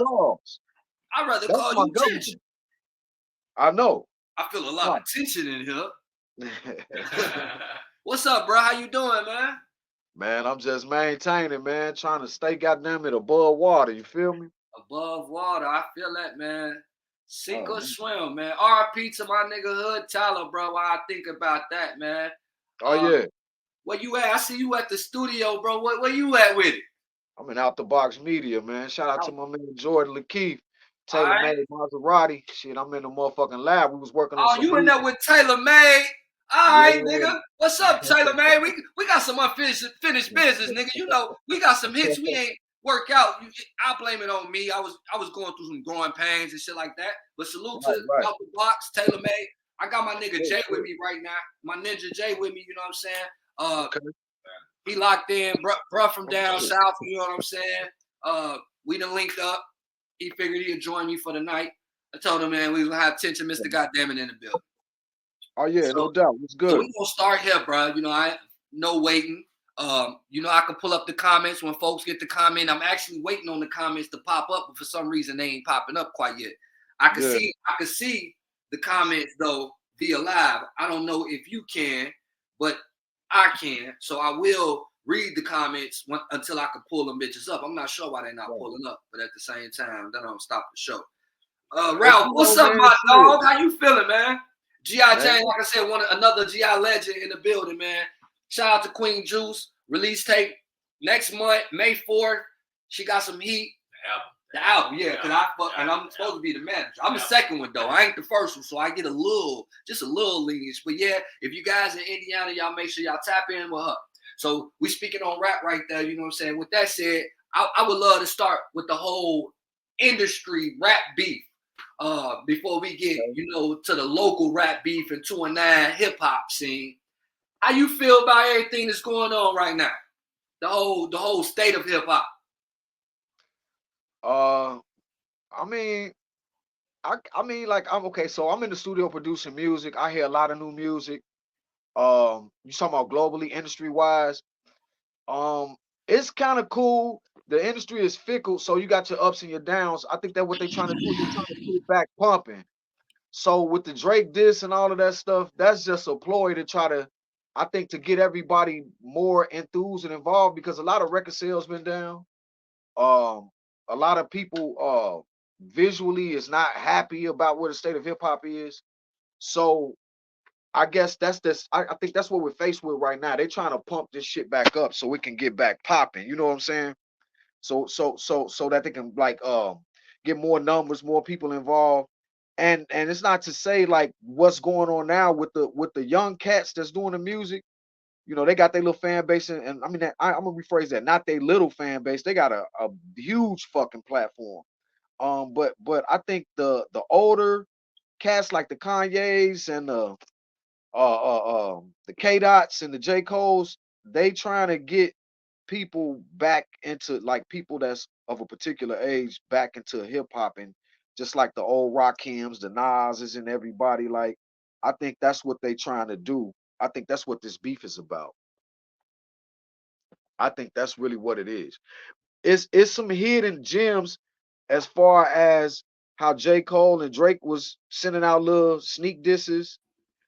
Charles. I'd rather That's call my you Tension. government. I know. I feel a lot of tension in here. Huh. What's up, bro? How you doing, man? Man, I'm just maintaining, man, trying to stay goddamn it above water. You feel me? Above water. I feel that, man. Sink Oh, or man. swim, man. RP to my nigga Hood Tyler, bro. Why I think about that, man. Oh yeah. Where you at? I see you at the studio, bro. Where you at with it? I'm in Out the Box Media, man. Shout out to All my man Jordan Lakeith, Taylor right. Made Maserati. Shit, I'm in the motherfucking lab. We was working on Oh, some you in there music. with Taylor Made? All Yeah. right, nigga. What's up, Taylor Made? We got some unfinished finished business, nigga. You know, we got some hits we ain't work out. I blame it on me. I was going through some growing pains and shit like that. But salute to Right. Out the Box, Taylor Made. I got my nigga Jay with Shit. me right now. My ninja Jay with me. You know what I'm saying? Okay. He locked in, bruh from Oh, down shit. south. You know what I'm saying? We done linked up. He figured he'd join me for the night. I told him, man, we was gonna have tension, Mr. Goddamn it, in the building. Oh yeah, So, no doubt. It's so good. we gonna start here, bro. You know, I no waiting. You know, I can pull up the comments when folks get the comment. I'm actually waiting on the comments to pop up, but for some reason they ain't popping up quite yet. I can Yeah. see the comments though via live. I don't know if you can, but I can. So I will read the comments until I can pull them bitches up. I'm not sure why they're not Right. pulling up, but at the same time, that don't stop the show. But Ralph, you know, what's up, man, my shit. dog? How you feeling, man? G.I. Man. Jane, like I said, another G.I. legend in the building, man. Shout out to Queen Juice. Release tape next month, May 4th. She got some heat. The album, yeah, because I'm supposed to be the manager. I'm the second one though. I ain't the first one, so I get just a little lineage. But yeah, if you guys in Indiana, y'all make sure y'all tap in with her. So we speaking on rap right there, you know what I'm saying? With that said, I would love to start with the whole industry rap beef. Before we get, you know, to the local rap beef and 209 hip hop scene. How you feel about everything that's going on right now? The whole state of hip hop. I mean, I mean, like I'm okay. So I'm in the studio producing music. I hear a lot of new music. You talking about globally, industry wise? It's kind of cool. The industry is fickle, so you got your ups and your downs. I think that what they're trying to do, they're trying to put it back pumping. So with the Drake diss and all of that stuff, that's just a ploy to try to, I think, to get everybody more enthused and involved because a lot of record sales been down. Um, a lot of people visually is not happy about where the state of hip hop is. So I guess that's this. I think that's what we're faced with right now. They're trying to pump this shit back up so it can get back popping. You know what I'm saying? So that they can like get more numbers, more people involved. And it's not to say like what's going on now with the young cats that's doing the music. You know, they got their little fan base, and I mean, I'm gonna rephrase that. Not their little fan base. They got a huge fucking platform. But I think the older cats like the Kanyes and the K Dots and the J Coles, they trying to get people back into like people that's of a particular age back into hip hop and just like the old Rakims, the Nas's and everybody. Like, I think that's what they trying to do. I think that's what this beef is about. I think that's really what it is. It's some hidden gems as far as how J. Cole and Drake was sending out little sneak disses.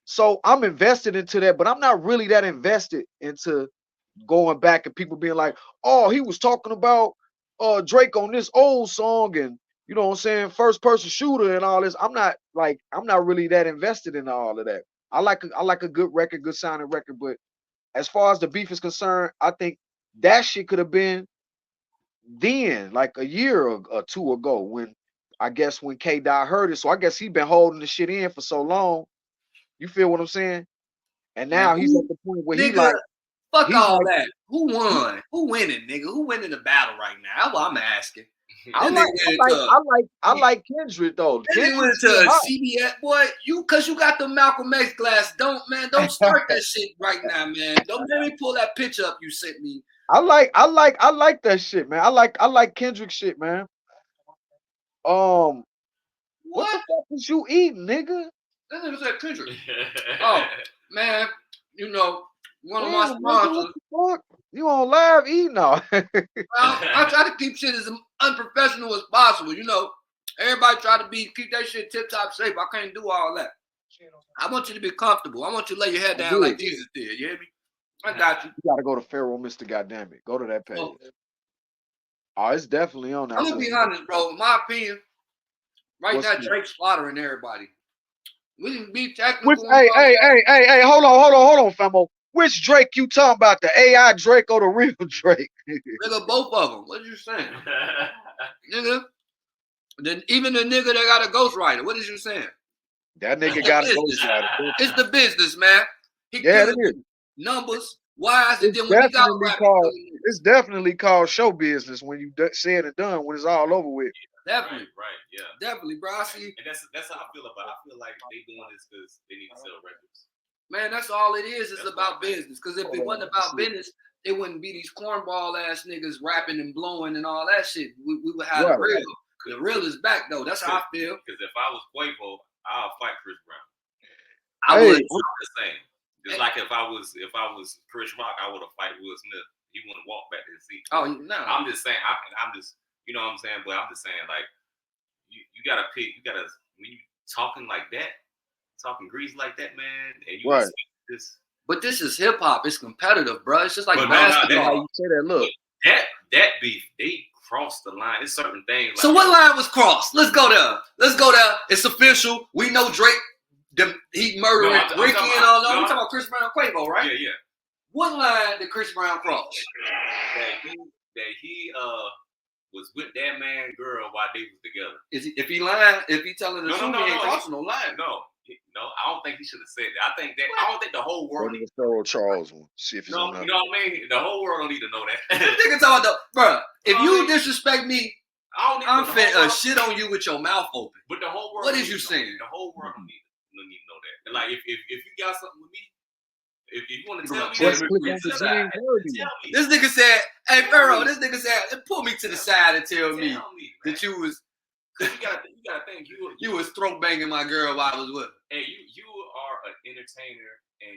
So I'm invested into that, but I'm not really that invested into going back and people being like, oh, he was talking about Drake on this old song and you know what I'm saying, first person shooter and all this. I'm not really that invested in all of that. I like a good record, good sounding record, but as far as the beef is concerned, I think that shit could have been then, like a year or two ago, when I guess when K Dot heard it. So I guess he been holding the shit in for so long. You feel what I'm saying? And Man, now he's at the point where nigga, fuck he's all like that. Who he, won? Who winning, nigga? Who winning the battle right now? That's what I'm asking. I That like nigga went into I like Kendrick though. that nigga went Kendrick's into still a hot. CBS boy. Cause you got the Malcolm X glass. Don't start that shit right now, man. Don't let me pull that picture up you sent me. I like that shit, man. I like Kendrick shit, man. Um, what the What? fuck is you eating, nigga? That nigga said Kendrick. Oh man, you know one of my Damn, nigga, what sponsors. the fuck? You on live eating now? I try to keep shit as unprofessional as possible. You know, everybody try to keep that shit tip top shape. I can't do all that. I want you to be comfortable. I want you to lay your head down like Jesus did. You hear me? I got you. You gotta go to Pharaoh, Mr. Goddamn it. Go to that page. Oh, it's definitely on there. I'm gonna be honest, bro. In my opinion, right now Drake's slaughtering everybody. We can be technical. Hey, hold on, famo. Which Drake you talking about? The AI Drake or the real Drake? Nigga, both of them. What you saying? Nigga. Then even the nigga that got a ghostwriter. What is you saying? That nigga got a ghostwriter. It's the business, man. Yeah, it is. Numbers, wise, and then when he got called, it's definitely called show business when you said and done, when it's all over with. Definitely. Right, yeah. Definitely, bro. I see. And that's how I feel about it. I feel like they doing this because they need to sell records. Man, that's all it is. It's about business. Because if it wasn't about business, it wouldn't be these cornball ass niggas rapping and blowing and all that shit. We would have the real. The real is back though. That's how I feel. Because if I was Quavo, I'll fight Chris Brown. I would. I'm just saying. It's like if I was Chris Rock, I would have fight Will Smith. He wouldn't walk back to the seat. Oh no. I'm just saying. I'm just, you know what I'm saying. But I'm just saying, like, you gotta pick. You gotta, when you talking like that, talking grease like that, man, and you this. But this is hip hop. It's competitive, bro. It's just like basketball. You say that. Look, that beef, they crossed the line. It's certain things. So what line was crossed? Let's go there. It's official. We know Drake. He murdering Ricky and all that. We talking about Chris Brown and Quavo, right? Yeah. What line did Chris Brown cross? That he was with that man girl while they was together. If he lying, if he telling the truth, he ain't crossing no line. No, I don't think he should have said that. I don't think the whole world needs to know Charles one. See if you know what I mean? The whole world don't need to know that. Nigga talking about bro, if you disrespect me, I'm finna shit on you with your mouth open. But the whole world. What is you saying? The whole world don't need to know that. And like if you got something with me, if you want to tell me, this nigga said, "Hey Pharaoh," this nigga said, "Pull me to the side and tell me that you was." You gotta think you was throat banging my girl while I was with her. And you are an entertainer, and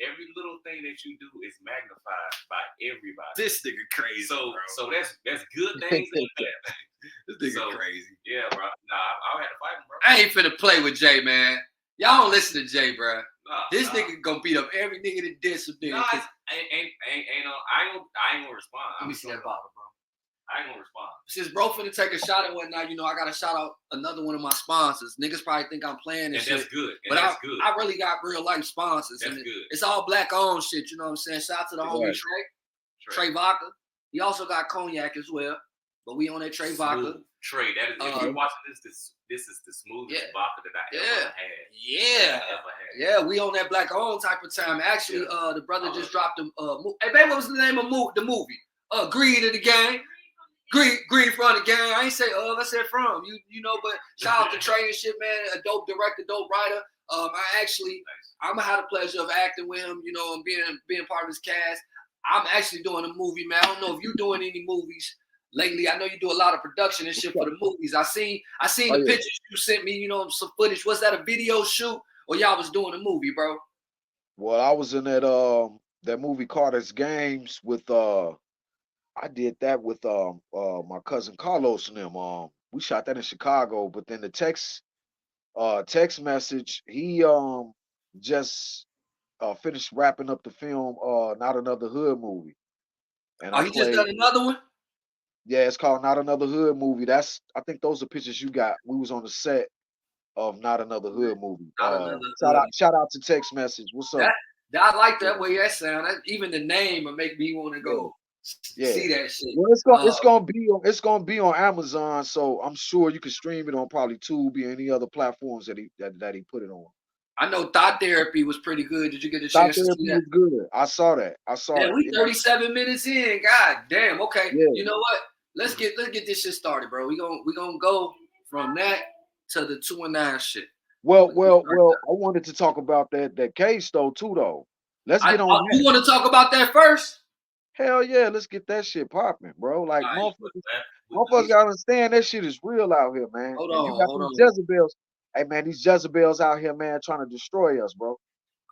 every little thing that you do is magnified by everybody. This nigga crazy. So that's good things. This nigga crazy. Yeah, bro. Nah, I had to fight him, bro. I ain't finna play with Jay, man. Y'all don't listen to Jay, bro. This nigga gonna beat up every nigga that diss him. No, I ain't gonna respond. Let me see that bottle, bro. I ain't gonna respond. Since bro finna take a shot and whatnot, you know, I gotta shout out another one of my sponsors. Niggas probably think I'm playing this shit. That's good. But I really got real life sponsors. That's good. It's all black owned shit, you know what I'm saying? Shout out to the homie Trey Vodka. He also got cognac as well. But we on that Trey Vodka. Trey, that is if you're watching this is the smoothest vodka that I ever had. Yeah, we on that black owned type of time. Actually, the brother just dropped a hey babe, what was the name of the movie? Greed of the Gang. Greed from the Gang. I ain't say I said from. You know, but shout out to Trey and shit, man. A dope director, dope writer. I'm gonna have the pleasure of acting with him, you know, and being part of his cast. I'm actually doing a movie, man. I don't know if you're doing any movies lately. I know you do a lot of production and shit for the movies. I seen the pictures you sent me, you know, some footage. Was that a video shoot or y'all was doing a movie, bro? Well, I was in that movie Carter's Games with I did that with my cousin Carlos and them. We shot that in Chicago, but then the text message, he just finished wrapping up the film Not Another Hood movie. And he just done another one? Yeah, it's called Not Another Hood movie. I think those are pictures you got. We was on the set of Not Another Hood movie. Shout out to text message. What's up? I like that way that sound. Even the name will make me want to go see that shit. Well, it's gonna be on Amazon, so I'm sure you can stream it on probably Tubi and any other platforms that he put it on. I know Thought Therapy was pretty good. Did you get a chance to see that? Was good. I saw that. Yeah, we 37 minutes in. God damn. Okay. Yeah. You know what? Let's get this shit started, bro. We gonna go from that to the 2 and 9 shit. Well, I wanted to talk about that case though. Let's get on that. You want to talk about that first? Hell yeah, let's get that shit popping, bro. Like motherfuckers gotta understand that shit is real out here, man. Hold on. These Jezebels. Hey man, these Jezebels out here, man, trying to destroy us, bro.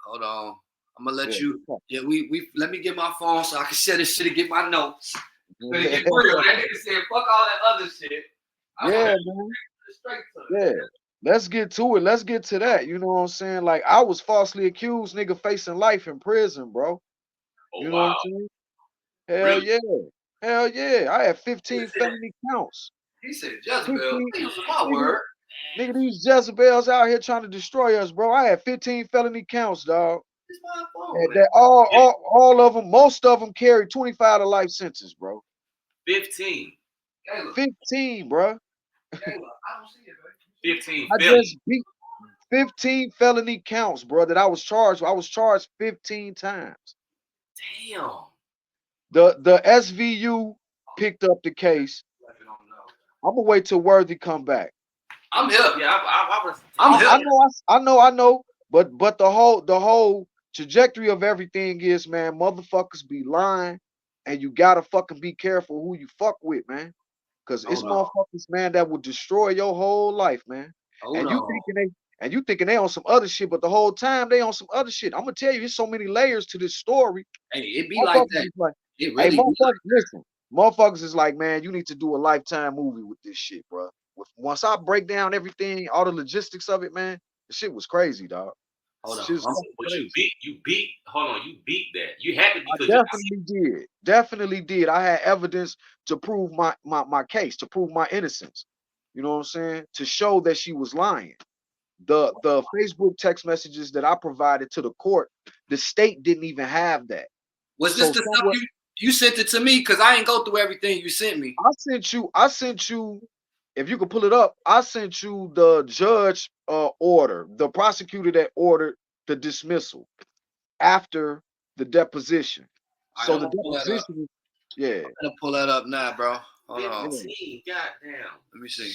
Hold on. I'm gonna let you. Yeah, we let me get my phone so I can share this shit and get my notes. But it get real. That nigga said, "Fuck all that other shit." Yeah, man. Yeah. Let's get to it. Let's get to that. You know what I'm saying? Like, I was falsely accused, nigga, facing life in prison, bro. You know what I'm saying? Hell yeah. Hell yeah. I had 15 felony counts. He said Jezebel. Use my word. Nigga, these Jezebels out here trying to destroy us, bro. I had 15 felony counts, dog. That all of them, most of them carry 25 to life sentence, bro. 15. 15, bro. I don't see it, bro. 15. I just beat 15 felony counts, bro, that I was charged. I was charged 15 times. Damn. The SVU picked up the case. I'm gonna wait till Worthy come back. I'm here. Yeah, I know. But the whole trajectory of everything is, man, motherfuckers be lying, and you gotta fucking be careful who you fuck with, man. Cause it's motherfuckers, man, that will destroy your whole life, man. You thinking they on some other shit, but the whole time they on some other shit. I'm gonna tell you, there's so many layers to this story. Hey, it be like that. It really motherfuckers, listen, motherfuckers is like, man, you need to do a Lifetime movie with this shit, bro. Once I break down everything, all the logistics of it, man, the shit was crazy, dog. Hold on. You beat. Hold on. You beat that. You had to because I definitely did. I had evidence to prove my case, to prove my innocence. You know what I'm saying? To show that she was lying. The Facebook text messages that I provided to the court, the state didn't even have that. Was this the stuff you sent it to me? Because I ain't go through everything you sent me. I sent you. If you could pull it up, I sent you the judge order, the prosecutor that ordered the dismissal after the deposition. So the deposition, yeah. I'm gonna pull that up now, bro. Hold on. Goddamn. Let me see.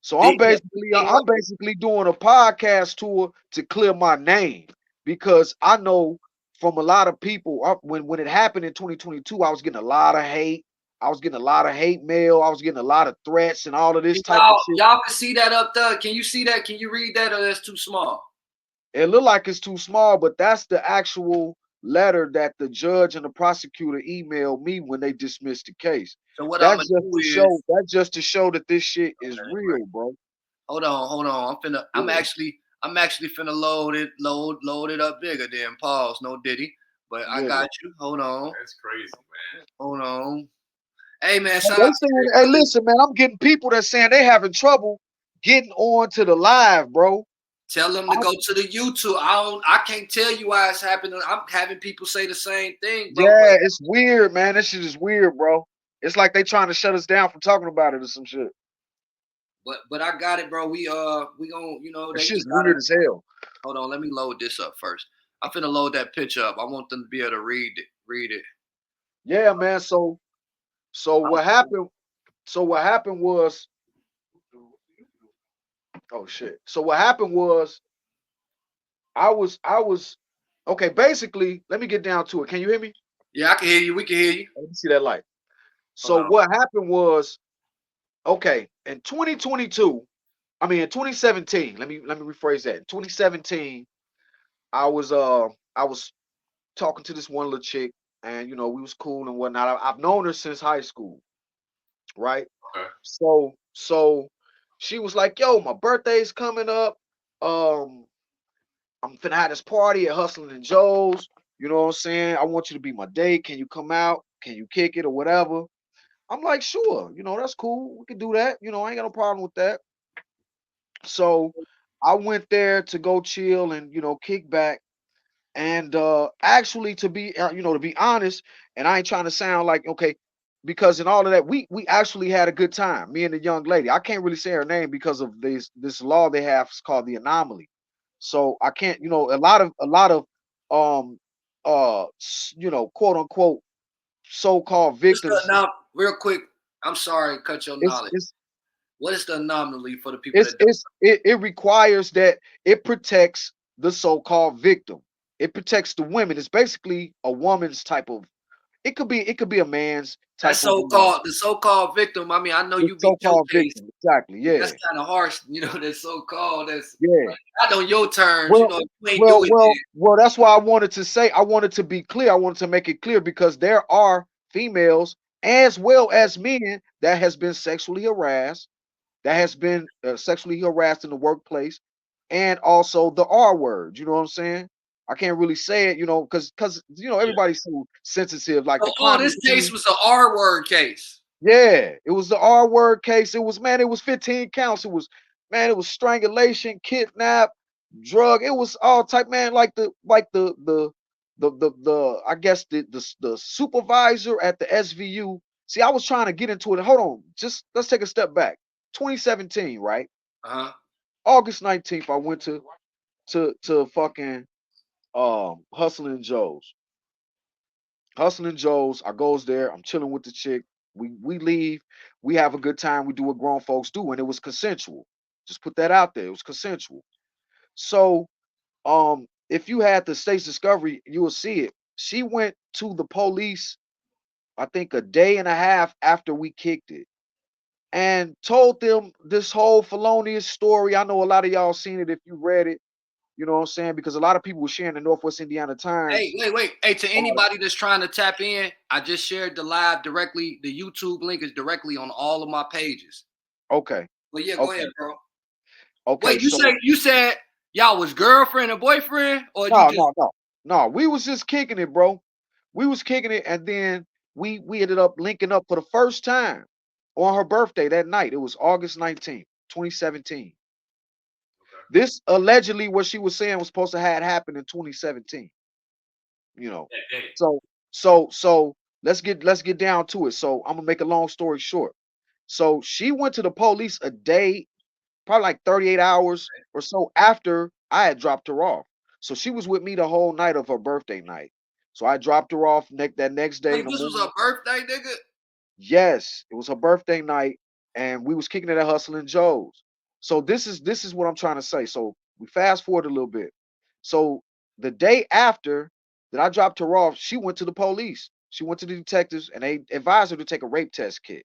So I'm basically doing a podcast tour to clear my name, because I know from a lot of people when it happened in 2022, I was getting a lot of hate. I was getting a lot of hate mail. I was getting a lot of threats and all of this type of shit. Y'all can see that up there. Can you see that? Can you read that, or that's too small? It looked like it's too small, but that's the actual letter that the judge and the prosecutor emailed me when they dismissed the case. So what that's just to show that this shit is real, bro. Hold on. I'm actually finna load it up bigger than pause. No Diddy. But I got you. Hold on. That's crazy, man. Hold on. Hey man, hey, listen, man, I'm getting people that saying they having trouble getting on to the live, bro. Tell them to go to the YouTube. I can't tell you why it's happening. I'm having people say the same thing, bro. Yeah, it's weird, man. This shit is weird, bro. It's like they trying to shut us down from talking about it or some shit. But I got it, bro. We gonna, you know, that shit's weird as hell. Hold on, let me load this up first. I'm finna load that picture up. I want them to be able to read it. Yeah, man. So what happened? So what happened was, oh shit. So what happened was, I was okay. Basically, let me get down to it. Can you hear me? Yeah, I can hear you. We can hear you. Let me see that light. So what happened was, okay, in 2022, I mean in 2017. Let me rephrase that. In 2017, I was talking to this one little chick, and you know we was cool and whatnot. I've known her since high school, right? Okay. So she was like, "Yo, my birthday's coming up. I'm finna have this party at Hustling and Joe's. You know what I'm saying? I want you to be my date. Can you come out? Can you kick it or whatever?" I'm like, "Sure. You know, that's cool. We can do that. You know, I ain't got no problem with that." So I went there to go chill and, you know, kick back. And actually, to be to be honest, and I ain't trying to sound like, okay, because in all of that, we actually had a good time. Me and the young lady. I can't really say her name because of this law they have. It's called the anomaly. So I can't, you know, a lot of quote unquote so-called victims. Now, real quick, I'm sorry, cut your knowledge. What is the anomaly for the people? It requires that it protects the so-called victim. It protects the women. It's basically a woman's type of it could be a man's That type of, you know, the so-called victim. I mean, I know the you beat your so-called case, victim. Exactly. but Yeah. that's kind of harsh. You know, that so-called. That's Yeah. not on your terms. You Well, know, if you ain't do it, then that's why I wanted to say, I wanted to be clear. I wanted to make it clear because there are females as well as men that has been sexually harassed, that has been sexually harassed in the workplace, and also the R word. You know what I'm saying? I can't really say it, you know, because you know Yeah. everybody's so sensitive. Like so, the climate this case change. was an R-word case. Yeah, it was the R word case. It was, man, it was 15 counts. It was, man, it was strangulation, kidnap, drug. It was all type, man, like the I guess the supervisor at the SVU. See, I was trying to get into it. Hold on, just let's take a step back. 2017, right? Uh-huh. August 19th, I went to fucking Hustling Joe's. Hustling Joe's. I goes there. I'm chilling with the chick. We leave. We have a good time. We do what grown folks do, and it was consensual. Just put that out there. It was consensual. So, if you had the state's discovery, you will see it. She went to the police, I think a day and a half after we kicked it, and told them this whole felonious story. I know a lot of y'all seen it if you read it. You know what I'm saying? Because a lot of people were sharing the Northwest Indiana Times. Hey, wait. Hey, to uh, anybody that's trying to tap in, I just shared the live directly. The YouTube link is directly on all of my pages. okay, But yeah, go okay, ahead, bro. okay. Wait, So you said y'all was girlfriend and boyfriend, or you no, just no, no, no. We was just kicking it, bro. We was kicking it, and then we ended up linking up for the first time on her birthday that night. It was August 19th, 2017. Okay. This allegedly what she was saying was supposed to have happened in 2017. You know, That day. so so let's get down to it. So I'm gonna make a long story short. So she went to the police a day, probably like 38 hours or so after I had dropped her off. So she was with me the whole night of her birthday night. So I dropped her off that next day in wait, the this was morning. her birthday, nigga? Yes, it was her birthday night, and we was kicking it at Hustling Joe's. So this is what I'm trying to say. So we fast forward a little bit. So the day after that I dropped her off, she went to the police. She went to the detectives, and they advised her to take a rape test kit.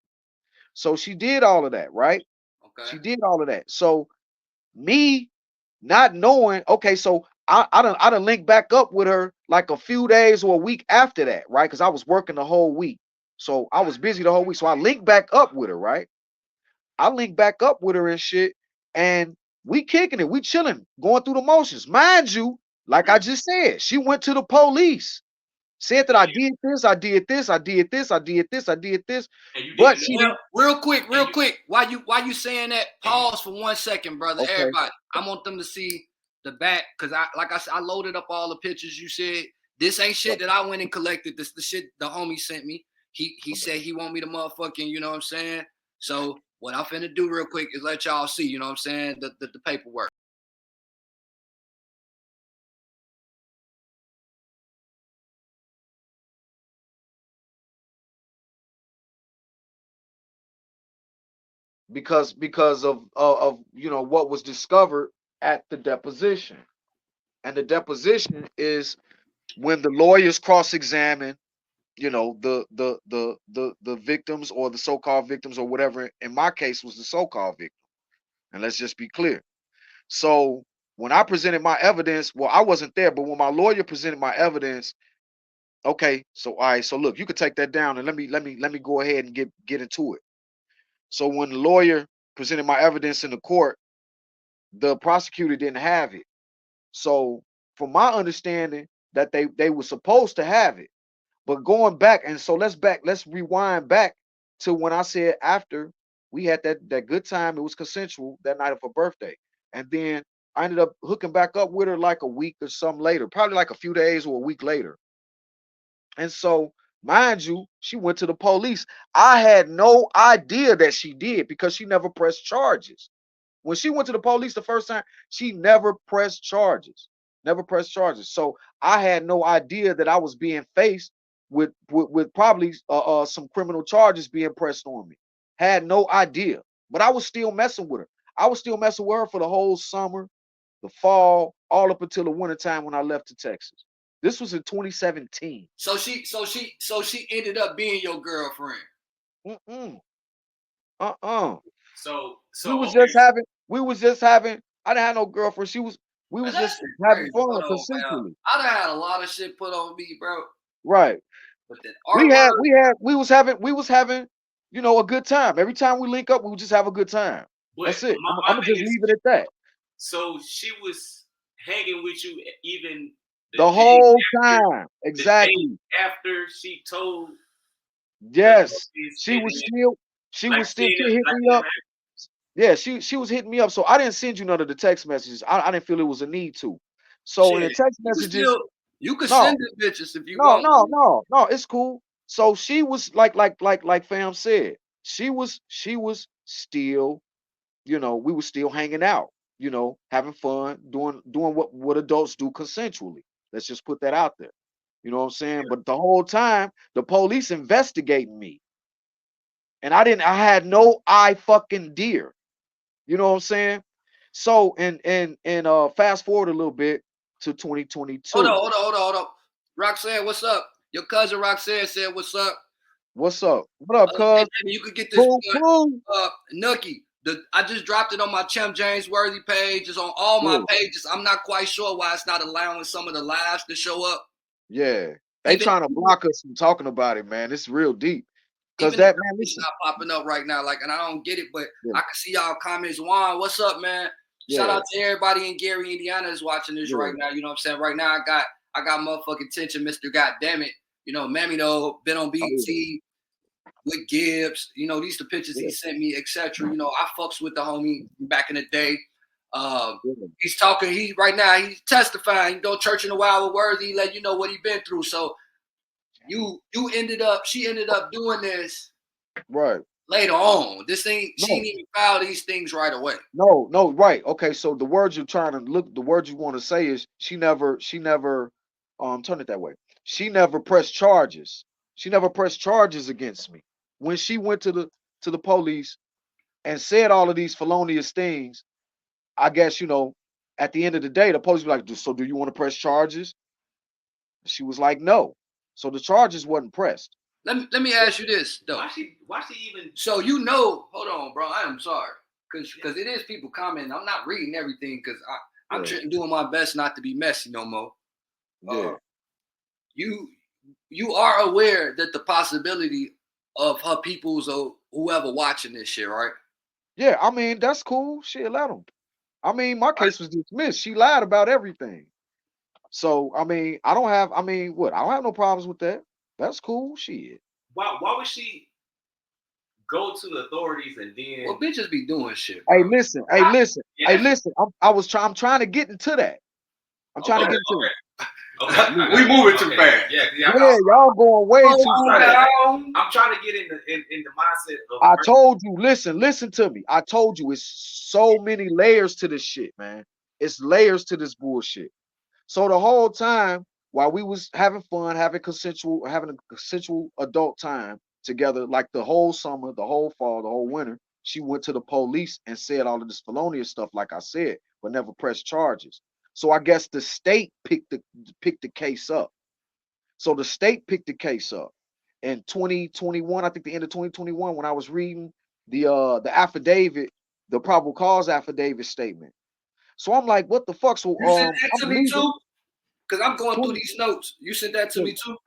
So she did all of that, right? Okay. She did all of that. So me not knowing, okay, so I done linked back up with her like a few days or a week after that, right? Because I was working the whole week. So I was busy the whole week. So I linked back up with her, right? I linked back up with her and shit. And we kicking it, we chilling, going through the motions. Mind you, like I just said, she went to the police, said that I did this, I did this, I did this, I did this, I did this, And you but didn't she know. didn't. Real quick, And you, Why you saying that? and you, Pause for 1 second, brother. Okay, Everybody, I want them to see the back because like I said, I loaded up all the pictures. You said this ain't shit that I went and collected. This the shit the homie sent me. He said he want me to motherfucking, you know what I'm saying? So what I'm finna do real quick is let y'all see, you know what I'm saying, the paperwork. because of you know what was discovered at the deposition. And the deposition is when the lawyers cross-examine, you know, the victims or the so-called victims or whatever. In my case, was the so-called victim. And let's just be clear. So when I presented my evidence, well, I wasn't there, but when my lawyer presented my evidence, okay, so all right, so look, you could take that down and let me go ahead and get into it. So when the lawyer presented my evidence in the court, the prosecutor didn't have it. So from my understanding, that they were supposed to have it. But going back, and so let's rewind back to when I said after we had that good time, it was consensual that night of her birthday. And then I ended up hooking back up with her like a week or something later, probably like a few days or a week later. And so, mind you, she went to the police. I had no idea that she did because she never pressed charges. When she went to the police the first time, she never pressed charges. Never pressed charges. So I had no idea that I was being faced with probably some criminal charges being pressed on me. Had no idea. But I was still messing with her. I was still messing with her for the whole summer, the fall, all up until the winter time when I left to Texas. This was in 2017. So she ended up being your girlfriend. So we was just having. I didn't have no girlfriend. We was Man, just that's having crazy. fun Hold on, man. consensually. I done had a lot of shit put on me, bro. Right. But that We was having, you know, a good time. Every time we link up, we would just have a good time. That's it. I'm gonna just leave it at that. So she was hanging with you even the whole time. Exactly. The day after she told. Yes. She was still hitting me up. Yeah, she was hitting me up. So I didn't send you none of the text messages. I didn't feel it was a need to. So in the text messages, you could send it bitches if you want. No, it's cool. So she was like fam said, she was still, you know, we were still hanging out, you know, having fun, doing what adults do consensually. Let's just put that out there. You know what I'm saying? But the whole time, the police investigating me. And I had no eye fucking deer. You know what I'm saying? So and fast forward a little bit to 2022. Hold on. Roxanne, what's up? Your cousin Roxanne said, "What's up? What's up? What up, cuz? You could get this cool. Nookie. I just dropped it on my Chim James Worthy page. It's on all my pages. I'm not quite sure why it's not allowing some of the lives to show up. Yeah, they trying to block us from talking about it, man. It's real deep. Because that man, it's not popping up right now. Like, and I don't get it, but I can see y'all comments. Juan, what's up, man? Shout out to everybody in Gary, Indiana is watching this right now. You know what I'm saying? Right now, I got motherfucking tension, Mr. Goddamn it. You know, Mammy though, been on BT with Gibbs. You know, these the pictures he sent me, etc. You know, I fucks with the homie back in the day. He's talking. He's testifying. You know, Church in the Wild with Worthy, let you know what he been through. So she ended up doing this right later on. She didn't even file these things right away. No, right. Okay, so the words you're trying to the words you want to say is she never turn it that way. She never pressed charges. She never pressed charges against me. When she went to the police and said all of these felonious things, I guess, you know, at the end of the day, the police were like, so do you want to press charges? She was like, no. So the charges wasn't pressed. Let me ask you this though. Why she even? So you know, hold on, bro. I am sorry, because it is people commenting. I'm not reading everything because I'm doing my best not to be messy no more. Yeah. You are aware that the possibility of her peoples or whoever watching this shit, right? Yeah, I mean that's cool. Shit, let them. I mean, my case was dismissed. She lied about everything. So, I mean, I don't have no problems with that. That's cool. Shit. Why would she go to the authorities and then? Well, bitches be doing shit. Bro. Hey, listen. I'm trying to get into that. I'm trying to get into it. Okay. We moving too fast. Yeah, y'all going way too fast. I'm trying to get in the mindset of. I told you, listen to me. I told you it's so many layers to this shit, man. It's layers to this bullshit. So the whole time while we was having fun, having a consensual adult time together, like the whole summer, the whole fall, the whole winter, she went to the police and said all of this felonious stuff, like I said, but never pressed charges. So I guess the state picked the case up. So the state picked the case up in 2021. I think the end of 2021, when I was reading the affidavit, the probable cause affidavit statement. So I'm like, what the fuck? So you sent that to me too? Because I'm going through these notes. You sent that to me too?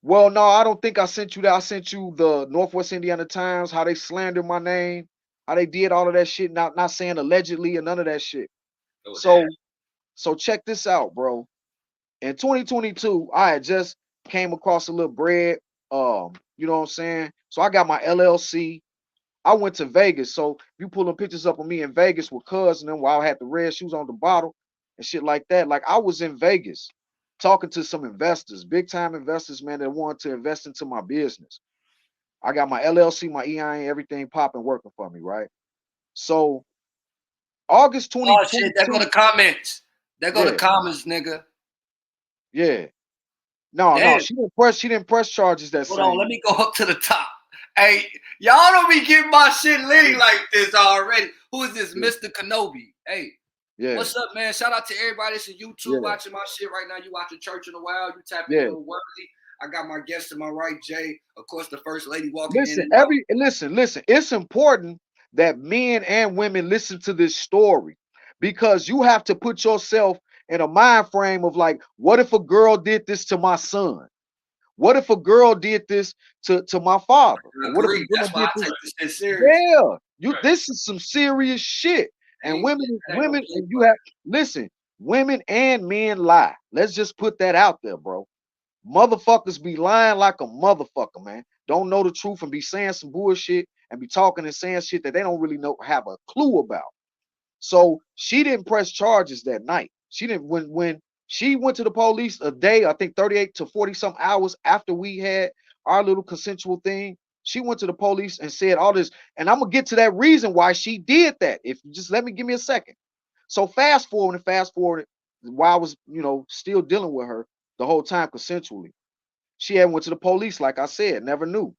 Well, no, I don't think I sent you that. I sent you the Northwest Indiana Times, how they slandered my name, how they did all of that shit, not saying allegedly or none of that shit. So check this out, bro. In 2022, I had just came across a little bread. You know what I'm saying? So I got my LLC. I went to Vegas. So you pulling pictures up of me in Vegas with cousin and while I had the red shoes on the bottle and shit like that. Like I was in Vegas talking to some investors, big time investors, man, that wanted to invest into my business. I got my LLC, my EIN, everything popping, working for me, right? So August 20. Oh shit, there go the comments. There go the comments, nigga. Yeah. No, she didn't press charges that Hold on, let me go up to the top. Hey, y'all don't be getting my shit litty like this already. Who is this, Mr. Kenobi? Hey, Yeah. What's up, man? Shout out to everybody that's in YouTube Yeah. watching my shit right now. You watching Church in the Wild. You tapping Yeah. in with Worthy. I got my guest to my right, Jay. Of course, the first lady walking in Listen, and out. listen. It's important that men and women listen to this story because you have to put yourself in a mind frame of like, what if a girl did this to my son? What if a girl did this to my father? I Or what if a agree. girl That's why did I this? take this shit serious. Yeah, Right. this is some serious shit. And Ain't no women, play and you fight. have listen, women and men lie. Let's just put that out there, bro. Motherfuckers be lying like a motherfucker, man. Don't know the truth and be saying some bullshit and be talking and saying shit that they don't really know, have a clue about. So she didn't press charges that night. She didn't when she went to the police a day, I think 38 to 40 some hours after we had our little consensual thing. She went to the police and said all this. And I'm gonna get to that reason why she did that. If you just let me give me a second. So fast forward while I was, still dealing with her the whole time consensually. She had went to the police, like I said, never knew.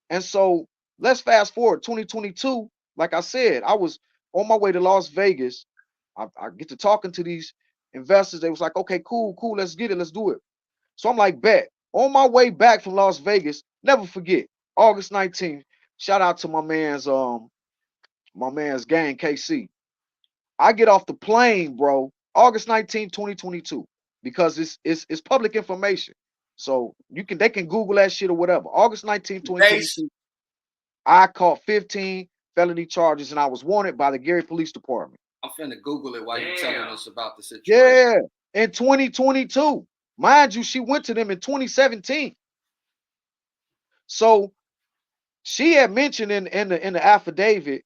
And so let's fast forward 2022. Like I said, I was on my way to Las Vegas. I get to talking to these investors. They was like, okay, cool, let's get it, let's do it. So I'm like, bet. On my way back from Las Vegas, never forget, August 19th. Shout out to my man's gang KC. I get off the plane, bro, August 19th, 2022, because it's public information. So they can Google that shit or whatever. August 19th, Base. 2022. I caught 15 felony charges and I was wanted by the Gary Police Department. I'm finna Google it while you're telling us about the situation. Yeah, in 2022. Mind you, she went to them in 2017. So she had mentioned in the affidavit,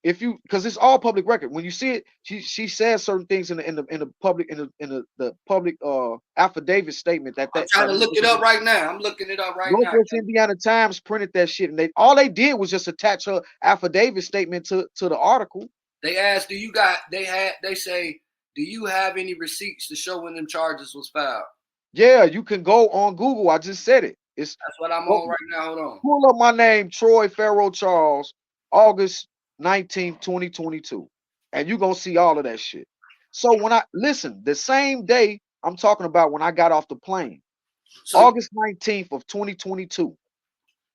because it's all public record. When you see it, she says certain things in the public affidavit statement I'm trying to look it up right now. I'm looking it up right now. Northwest Indiana Times printed that shit, and all they did was just attach her affidavit statement to the article. They asked, they say, do you have any receipts to show when them charges was filed? Yeah, you can go on Google. I just said it. That's what I'm on right now. Hold on. Pull up my name, Troy Farrell Charles, August 19th, 2022. And you're gonna see all of that shit. So when the same day I'm talking about when I got off the plane, So August 19th of 2022.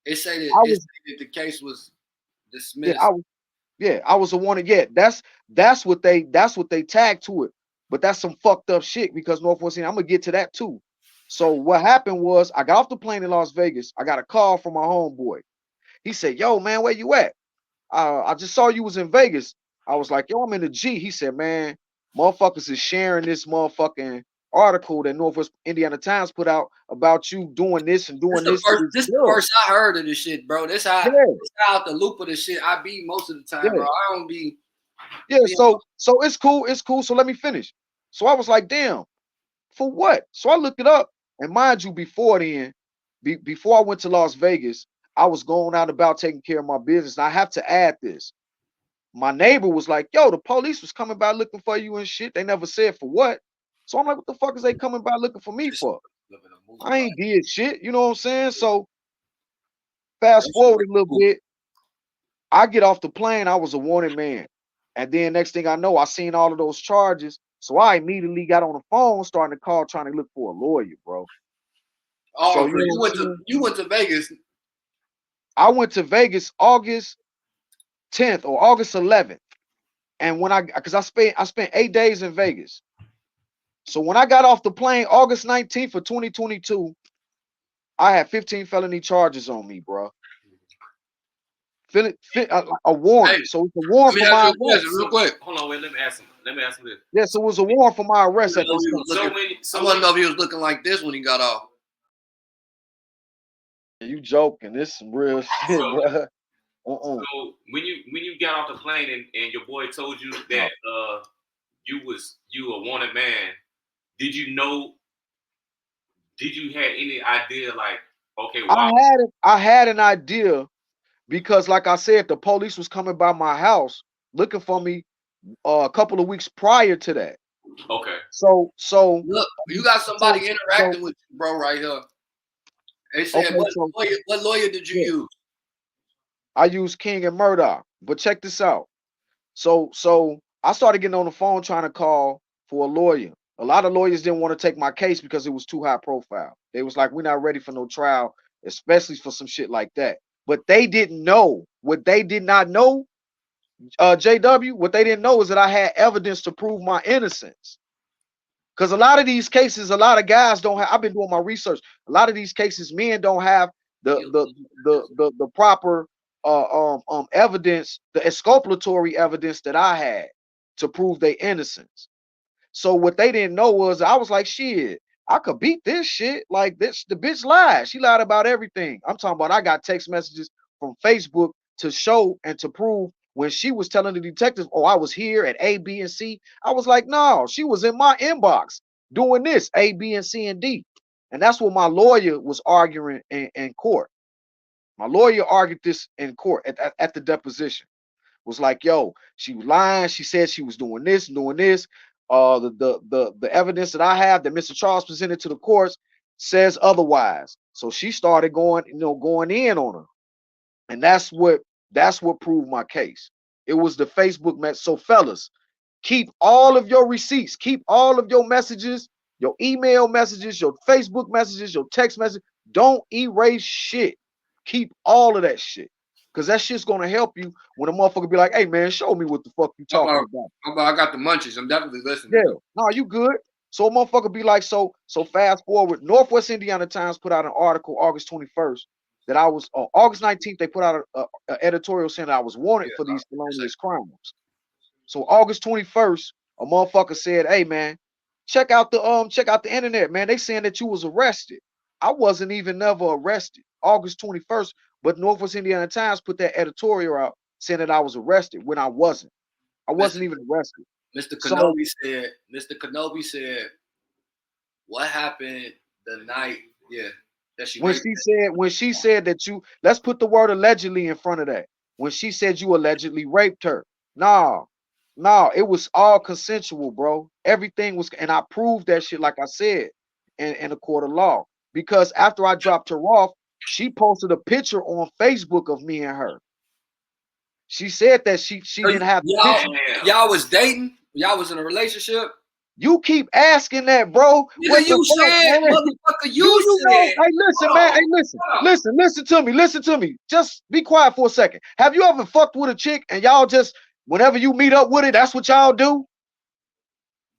It said that the case was dismissed. I was a wanted. Yeah, that's what they tagged to it. But that's some fucked up shit because Northwest Indiana, I'm gonna get to that too. So what happened was I got off the plane in Las Vegas. I got a call from my homeboy. He said, "Yo, man, where you at? I just saw you was in Vegas." I was like, "Yo, I'm in the G." He said, "Man, motherfuckers is sharing this motherfucking article that Northwest Indiana Times put out about you doing this and doing this." This the first I heard of this shit, bro. This how out the loop of this shit I be most of the time, bro. I don't be. Yeah, so it's cool. It's cool. So let me finish. So I was like, damn, for what? So I looked it up, and mind you, before then, before I went to Las Vegas, I was going out about taking care of my business. And I have to add this. My neighbor was like, yo, the police was coming by looking for you and shit. They never said for what. So I'm like, what the fuck is they coming by looking for me for? I ain't did shit. You know what I'm saying? So fast forward a little bit. I get off the plane. I was a wanted man. And then next thing I know, I seen all of those charges. So I immediately got on the phone, starting to call, trying to look for a lawyer, bro. Oh, so you went to Vegas. I went to Vegas August 10th or August 11th. And because I spent 8 days in Vegas. So when I got off the plane, August 19th of 2022, I had 15 felony charges on me, bro. A warrant. Hey, so it's a warrant for my arrest. Real quick. Hold on, wait. Let me ask him this. Yeah, so it was a warrant for my arrest. I don't know if he was looking like this when he got off. You joking? This is some real shit, bro. So when you got off the plane and your boy told you that you a wanted man, did you have any idea like, okay, wow. I had an idea because like I said, the police was coming by my house looking for me a couple of weeks prior to that. Okay. So look, you got somebody interacting with you, bro, right here. They said, okay, what lawyer did you use? I used King and Murdoch, but check this out. So I started getting on the phone trying to call for a lawyer. A lot of lawyers didn't want to take my case because it was too high profile. They was like, we're not ready for no trial, especially for some shit like that. But they didn't know. What they did not know, JW, what they didn't know is that I had evidence to prove my innocence. Because a lot of these cases, a lot of guys don't have. I've been doing my research. A lot of these cases, men don't have the proper evidence, the exculpatory evidence that I had to prove their innocence. So what they didn't know was I was like, shit, I could beat this shit. Like this, the bitch lied. She lied about everything. I'm talking about I got text messages from Facebook to show and to prove when she was telling the detectives, oh, I was here at A, B, and C. I was like, no, she was in my inbox doing this, A, B, and C, and D. And that's what my lawyer was arguing in court. My lawyer argued this in court at the deposition. Was like, yo, she was lying. She said she was doing this, doing this. The evidence that I have that Mr. Charles presented to the courts says otherwise. So she started going, going in on her. And that's what proved my case. It was the Facebook message. So fellas, keep all of your receipts, keep all of your messages, your email messages, your Facebook messages, your text message. Don't erase shit. Keep all of that shit. Cause that shit's gonna help you when a motherfucker be like, hey man, show me what the fuck you talking about. I got the munchies. I'm definitely listening. Yeah, no, you good. So a motherfucker be like, so fast forward. Northwest Indiana Times put out an article August 21st that I was August 19th, they put out an editorial saying that I was wanted for these felonious crimes. So August 21st, a motherfucker said, hey man, check out the internet, man. They saying that you was arrested. I wasn't even never arrested. August 21st, but Northwest Indiana Times put that editorial out saying that I was arrested when I wasn't. I wasn't even arrested. Mr. Kenobi said, what happened the night, that she when she said that you, let's put the word allegedly in front of that. When she said you allegedly raped her. No, it was all consensual, bro. Everything was, and I proved that shit, like I said, in a court of law. Because after I dropped her off, she posted a picture on Facebook of me and her. She said that she didn't have y'all was dating, y'all was in a relationship. You keep asking that, bro. What you said, motherfucker, you said. Know? Hey, listen, man. Hey, listen to me. Listen to me. Just be quiet for a second. Have you ever fucked with a chick and y'all just, whenever you meet up with it, that's what y'all do?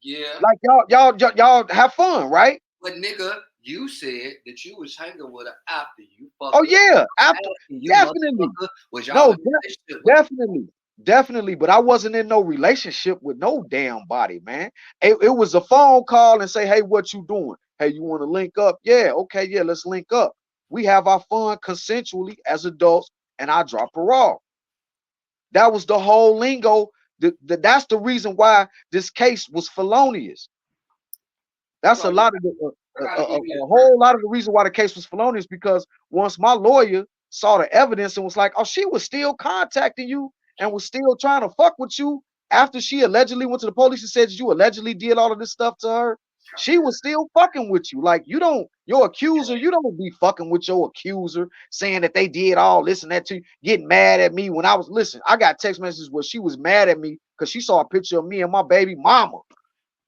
Yeah. Like y'all have fun, right? But nigga, you said that you was hanging with her after you fucked. Oh yeah, after definitely. No, definitely. But I wasn't in no relationship with no damn body, man. It was a phone call and say, hey, what you doing? Hey, you want to link up? Yeah, okay, yeah, let's link up. We have our fun consensually as adults, and I drop her off. That was the whole lingo. That's the reason why this case was felonious. That's a lot of a whole lot of the reason why the case was felonious, because once my lawyer saw the evidence and was like, oh, she was still contacting you and was still trying to fuck with you after she allegedly went to the police and said that you allegedly did all of this stuff to her. She was still fucking with you. Like, your accuser, you don't be fucking with your accuser saying that they did all this and that to you, getting mad at me when I was, listen, I got text messages where she was mad at me because she saw a picture of me and my baby mama.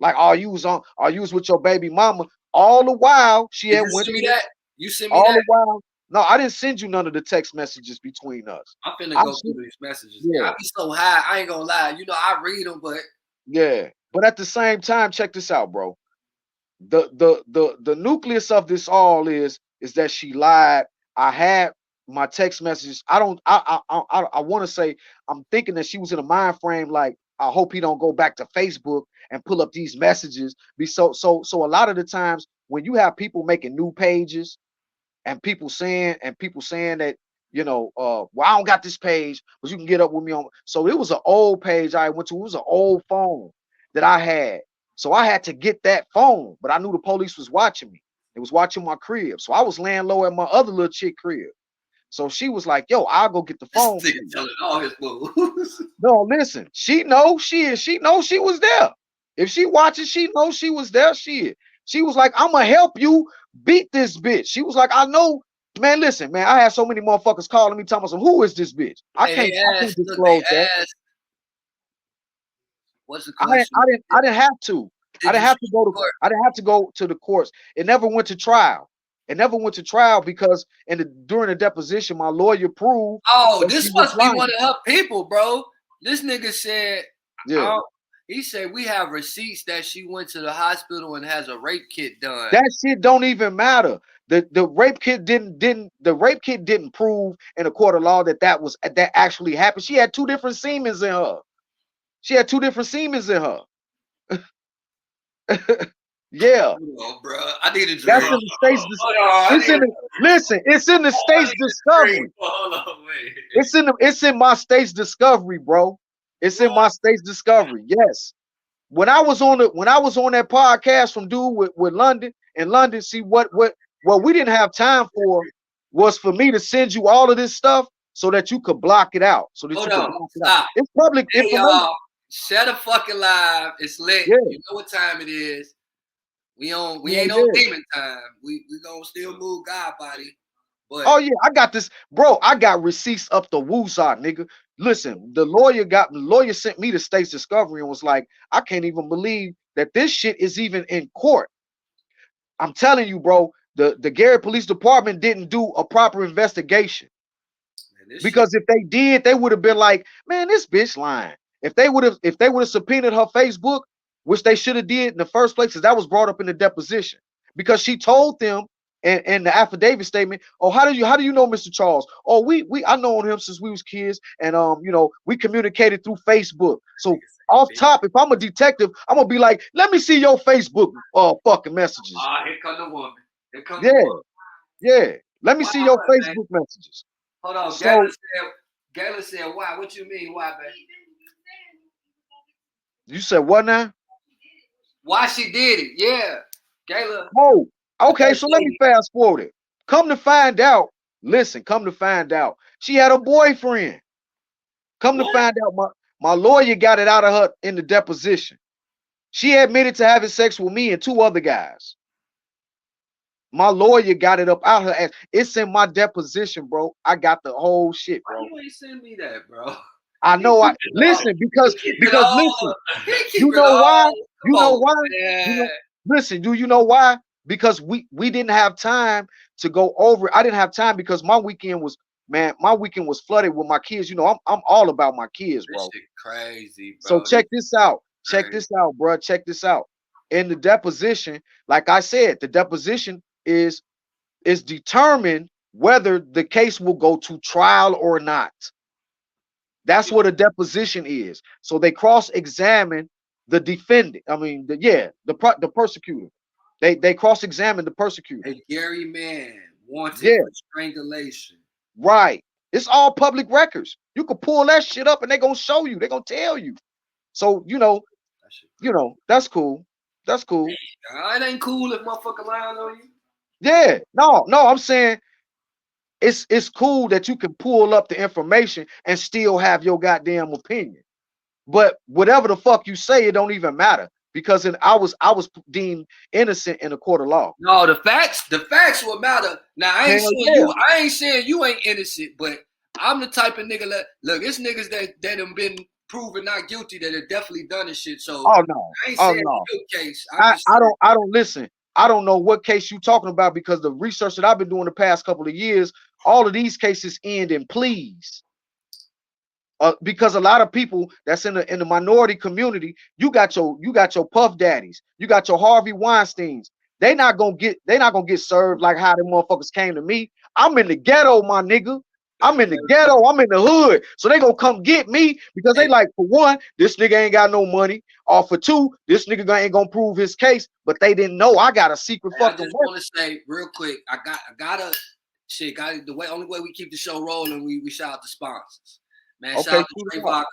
Like, you was with your baby mama. All the while she had went me that. You sent me all that? The while. No, I didn't send you none of the text messages between us. I'm finna go through these messages. Yeah. I be so high, I ain't gonna lie. You know, I read them, but yeah. But at the same time, check this out, bro. The nucleus of this all is that she lied. I had my text messages. I want to say, I'm thinking that she was in a mind frame like, I hope he don't go back to Facebook and pull up these messages. So a lot of the times when you have people making new pages and people saying that, well, I don't got this page, but you can get up with me on. So it was an old page I went to. It was an old phone that I had. So I had to get that phone, but I knew the police was watching me. They was watching my crib. So I was laying low at my other little chick crib. So she was like, yo, I'll go get the phone. Telling all his moves. No, listen, she knows she was there. If she watches, she knows she was there. She was like, I'm gonna help you beat this bitch. She was like, I know, man, listen, man, I had so many motherfuckers calling me telling me, who is this bitch? I can't disclose that. What's the I question? didn't have to. I didn't have to go to. I didn't have to go to the courts. It never went to trial. It never went to trial because during the deposition, my lawyer proved. Oh, that this she was must be lying. one of her people, bro. This nigga said, Yeah. he said we have receipts that she went to the hospital and has a rape kit done. That shit don't even matter. The rape kit didn't prove in a court of law that that actually happened. She had two different semens in her. Yeah. Oh, bro, I need a That's drink. in the state's. Listen, it's in the state's discovery. It's in my state's discovery, bro. It's in my state's discovery. Yes. When I was on that podcast from dude with London in London, see what we didn't have time for was for me to send you all of this stuff so that you could block it out. Stop. It's public information. Y'all, shut the fucking live. It's lit. Yeah. You know what time it is. We ain't on demon time. We gonna still move God body. But oh yeah, I got this, bro. I got receipts up the woosah, nigga. Listen, the lawyer sent me the state's discovery and was like, I can't even believe that this shit is even in court. I'm telling you, bro, the Garrett Police Department didn't do a proper investigation. Man, because if they did, they would have been like, man, this bitch lying. If they would have subpoenaed her Facebook, which they should have did in the first place, because that was brought up in the deposition. Because she told them in the affidavit statement, oh, how do you know Mr. Charles? Oh, I known him since we was kids, and we communicated through Facebook. So off top, if I'm a detective, I'm gonna be like, let me see your Facebook fucking messages. Here come the woman. Yeah. Let me see your Facebook messages. Hold on, Gayla said, why? What you mean, why, man? You said what now? Why she did it? Yeah, Gayla. Oh, okay. So let me fast forward it. Come to find out, she had a boyfriend. Come to find out, my lawyer got it out of her in the deposition. She admitted to having sex with me and two other guys. My lawyer got it up out her ass. It's in my deposition, bro. I got the whole shit, bro. Why you ain't send me that, bro? I know. Listen, because listen. You know why? Listen, do you know why? Because we didn't have time to go over. I didn't have time because my weekend was flooded with my kids. You know, I'm all about my kids, bro. This shit crazy, bro. So check this out. Check this out, bro. Check this out. In the deposition, like I said, the deposition is determined whether the case will go to trial or not. That's what a deposition is. So they cross-examine the defendant. I mean, the persecutor. They cross-examine the persecutor. A Gary man wanted for strangulation. Right. It's all public records. You can pull that shit up and they're gonna show you. They're gonna tell you. So that's cool. That's cool. It ain't cool if motherfucker lying on you. Yeah. No, I'm saying it's cool that you can pull up the information and still have your goddamn opinion. But whatever the fuck you say, it don't even matter because I was deemed innocent in a court of law. No, the facts will matter. Now I ain't saying you ain't innocent, but I'm the type of nigga that look, it's niggas that have been proven not guilty that have definitely done this shit. So I ain't saying your case. I don't listen. I don't know what case you talking about because the research that I've been doing the past couple of years, all of these cases end in pleas. Because a lot of people that's in the minority community, you got your Puff Daddies, you got your Harvey Weinsteins. They not gonna get served like how them motherfuckers came to me. I'm in the ghetto, my nigga. I'm in the ghetto. I'm in the hood. So they gonna come get me because they like, for one, this nigga ain't got no money. Or for two, this nigga ain't gonna prove his case. But they didn't know I got a secret fucking. I just want to say real quick, I got the only way we keep the show rolling, we shout out the sponsors. Man, shout out to Trey Baca.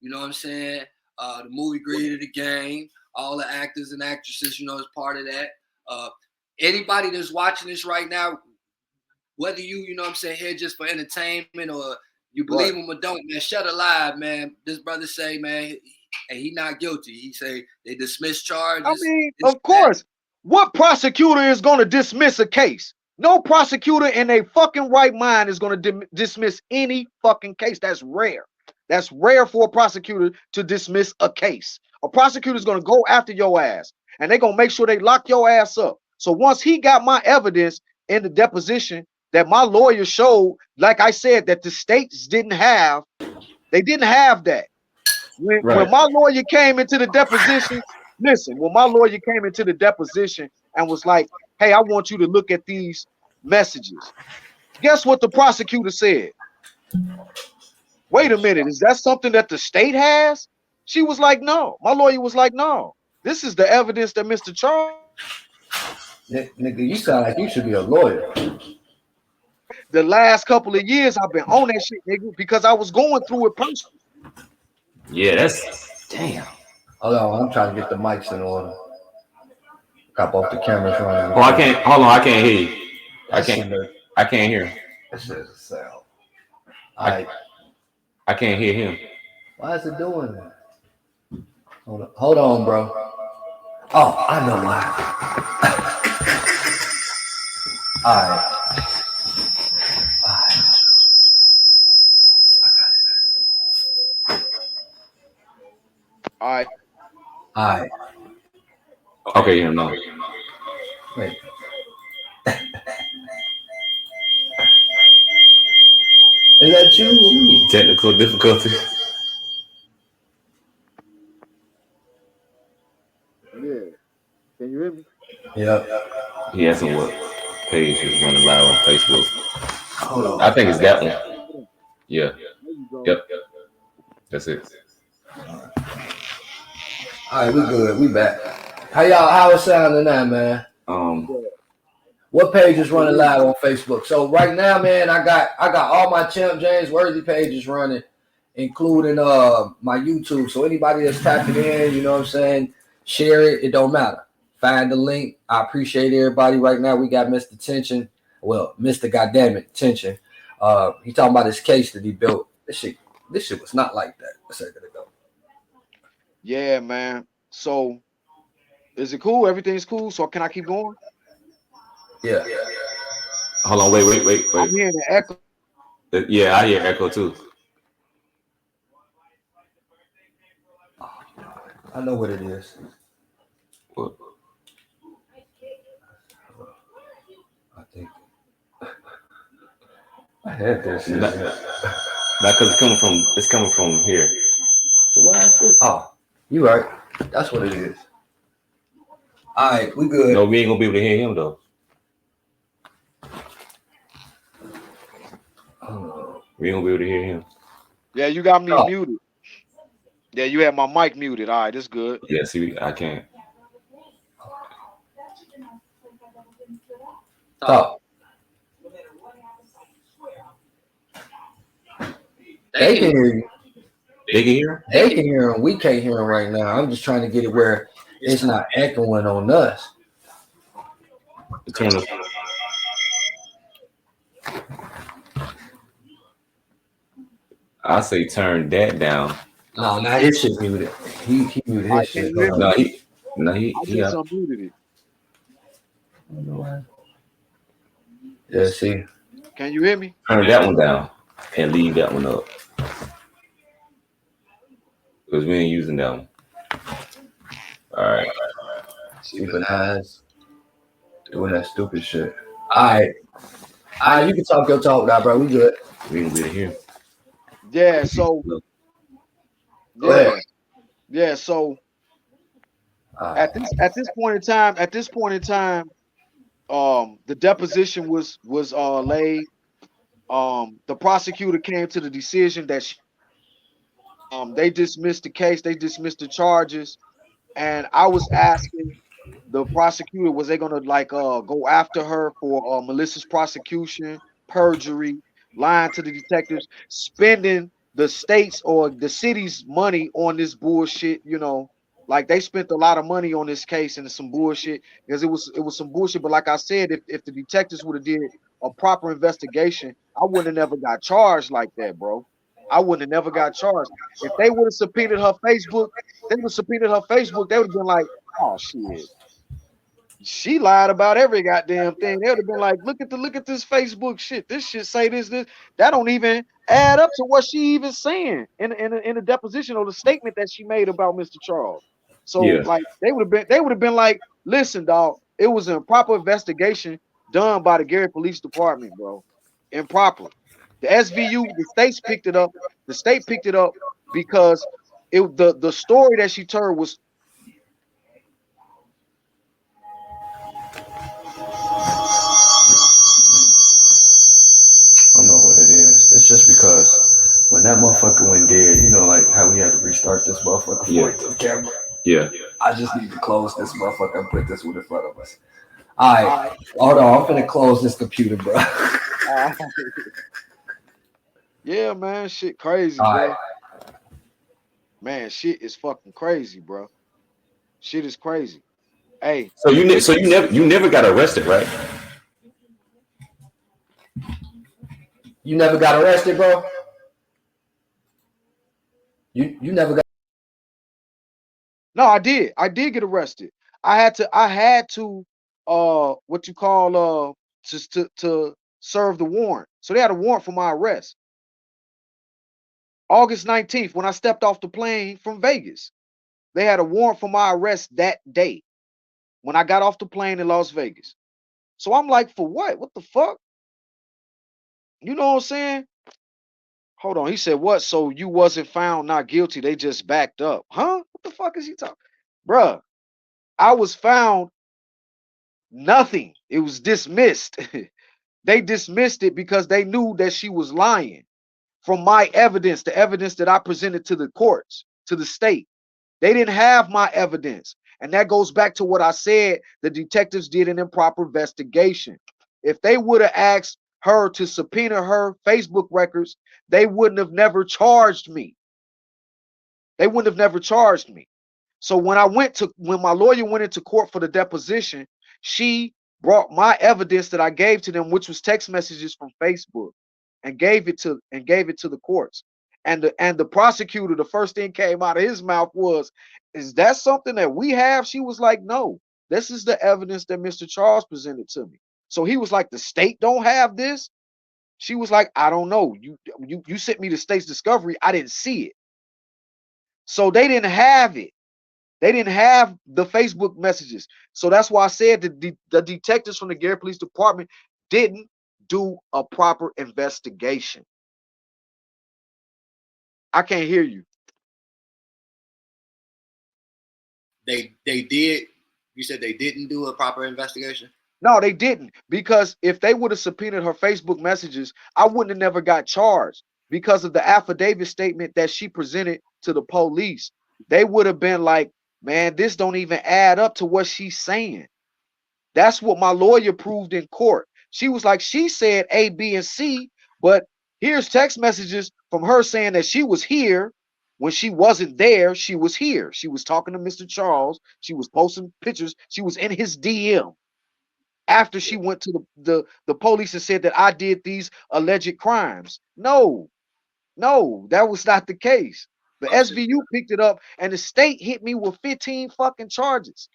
You know what I'm saying? The movie Greed of the Game, all the actors and actresses, as part of that. Anybody that's watching this right now, whether you know what I'm saying, here just for entertainment or you believe him or don't, man, shut alive, man. This brother say, man, and he not guilty. He say they dismiss charges. I mean, of course. What prosecutor is going to dismiss a case? No prosecutor in a fucking right mind is going to dismiss any fucking case. That's rare. That's rare for a prosecutor to dismiss a case. A prosecutor is going to go after your ass, and they're going to make sure they lock your ass up. So once he got my evidence in the deposition that my lawyer showed, like I said, that the states didn't have, they didn't have that. When my lawyer came into the deposition, listen, when my lawyer came into the deposition and was like, hey, I want you to look at these messages. Guess what the prosecutor said? Wait a minute, is that something that the state has? She was like, no. My lawyer was like, no. This is the evidence that Mr. Charles. Nigga, you sound like you should be a lawyer. The last couple of years I've been on that shit, nigga, because I was going through it personally. Yeah, that's damn. Hold on, I'm trying to get the mics in order. Got both the cameras running. Oh, I can't. Hold on, I can't hear you. I can't hear. That shit is a sound. I can't hear him. Why is it doing that? Hold on, bro. Oh, I know why. All right. All right. All right. Okay, yeah, no. Wait. Is that you? Technical difficulty. Yeah. Can you hear me? Yep. He has some what page is running live on Facebook. Hold on. I think it's that one. Yeah. Yep. That's it. All right, we good. We back. How it sounding now, man? What page is running live on Facebook? So right now, man, I got all my Champ James Worthy pages running, including my YouTube. So anybody that's tapping in, you know what I'm saying, share it. It don't matter. Find the link. I appreciate everybody. Right now, we got Mr. Tension. Well, Mr. Goddammit Tension. He talking about his case that he built. This shit was not like that a second ago. Yeah, man. So is it cool? Everything's cool. So can I keep going? Yeah. Hold on, wait. I'm hearing the echo. Yeah, I hear echo too. I know what it is. What? I think I had this. Not because it's coming from here. So what I think? Oh, you right. That's what it is. All right, we good. No, we ain't gonna be able to hear him though. We ain't gonna be able to hear him. Yeah, you got me muted. Yeah, you had my mic muted. All right, that's good. Yeah, see, I can't. Talk. They can hear you. They can hear him? They can hear him. We can't hear him right now. I'm just trying to get it where it's not echoing on us. Turn up. I say turn that down. No, now his shit muted. He muted his shit. He just unmuted it. Yeah, see. Can you hear me? Turn that one down and leave that one up. Because we ain't using that one. All right. Stupid eyes. Doing that stupid shit. All right, you can talk your talk now, bro. We good. We can be here. Yeah, so so at this point in time, the deposition was laid. The prosecutor came to the decision that they dismissed the case, they dismissed the charges, and I was asking the prosecutor, was they gonna go after her for malicious prosecution, perjury, lying to the detectives, spending the state's or the city's money on this bullshit, you know, like they spent a lot of money on this case and it's some bullshit because it was some bullshit. But like I said, if the detectives would have did a proper investigation, I wouldn't have never got charged like that, bro. I wouldn't have never got charged. If they would have subpoenaed her Facebook, they would have been like, oh shit. She lied about every goddamn thing. They would have been like, look at this Facebook shit. This shit say this. That don't even add up to what she even saying in the deposition or the statement that she made about Mr. Charles. So Yeah. like they would have been like, listen, dog, it was an improper investigation done by the Gary Police Department, bro. Improper. The SVU, the states picked it up. The state picked it up because the story that she told was. I don't know what it is. It's just because when that motherfucker went dead, you know, like how we had to restart this motherfucker for it to the camera. Yeah. I just need to close this motherfucker and put this one in front of us. All right. Hold on. I'm finna close this computer, bro. Yeah, man, shit crazy, All bro. right. Man, shit is fucking crazy, bro. Shit is crazy. Hey, So you never got arrested, right? You never got arrested, bro? You never got. no, I did. I did get arrested. I had to what you call to serve the warrant. So they had a warrant for my arrest. August 19th, when I stepped off the plane from Vegas. They had a warrant for my arrest that day when I got off the plane in Las Vegas. So I'm like, for what? What the fuck? You know what I'm saying? Hold on. He said, what? So you wasn't found not guilty. They just backed up. Huh? What the fuck is he talking? Bruh, I was found nothing. It was dismissed. They dismissed it because they knew that she was lying from my evidence, the evidence that I presented to the courts, to the state. They didn't have my evidence. And that goes back to what I said. The detectives did an improper investigation. If they would have asked her to subpoena her Facebook records, they wouldn't have never charged me. They wouldn't have never charged me. So when my lawyer went into court for the deposition, she brought my evidence that I gave to them, which was text messages from Facebook, and gave it to the courts. And the prosecutor, the first thing came out of his mouth was, "Is that something that we have?" She was like, "No, this is the evidence that Mr. Charles presented to me." So he was like, "The state don't have this?" She was like, "I don't know. You sent me the state's discovery. I didn't see it." So they didn't have it. They didn't have the Facebook messages. So that's why I said the detectives from the Gary Police Department didn't do a proper investigation. I can't hear you. They did. You said they didn't do a proper investigation? No, they didn't. Because if they would have subpoenaed her Facebook messages, I wouldn't have never got charged because of the affidavit statement that she presented to the police. They would have been like, man, this don't even add up to what she's saying. That's what my lawyer proved in court. She was like, she said A, B, and C, but here's text messages from her saying that she was here when she wasn't there. She was here. She was talking to Mr. Charles. She was posting pictures. She was in his DM after she went to the police and said that I did these alleged crimes. No, that was not the case. The SVU picked it up and the state hit me with 15 fucking charges.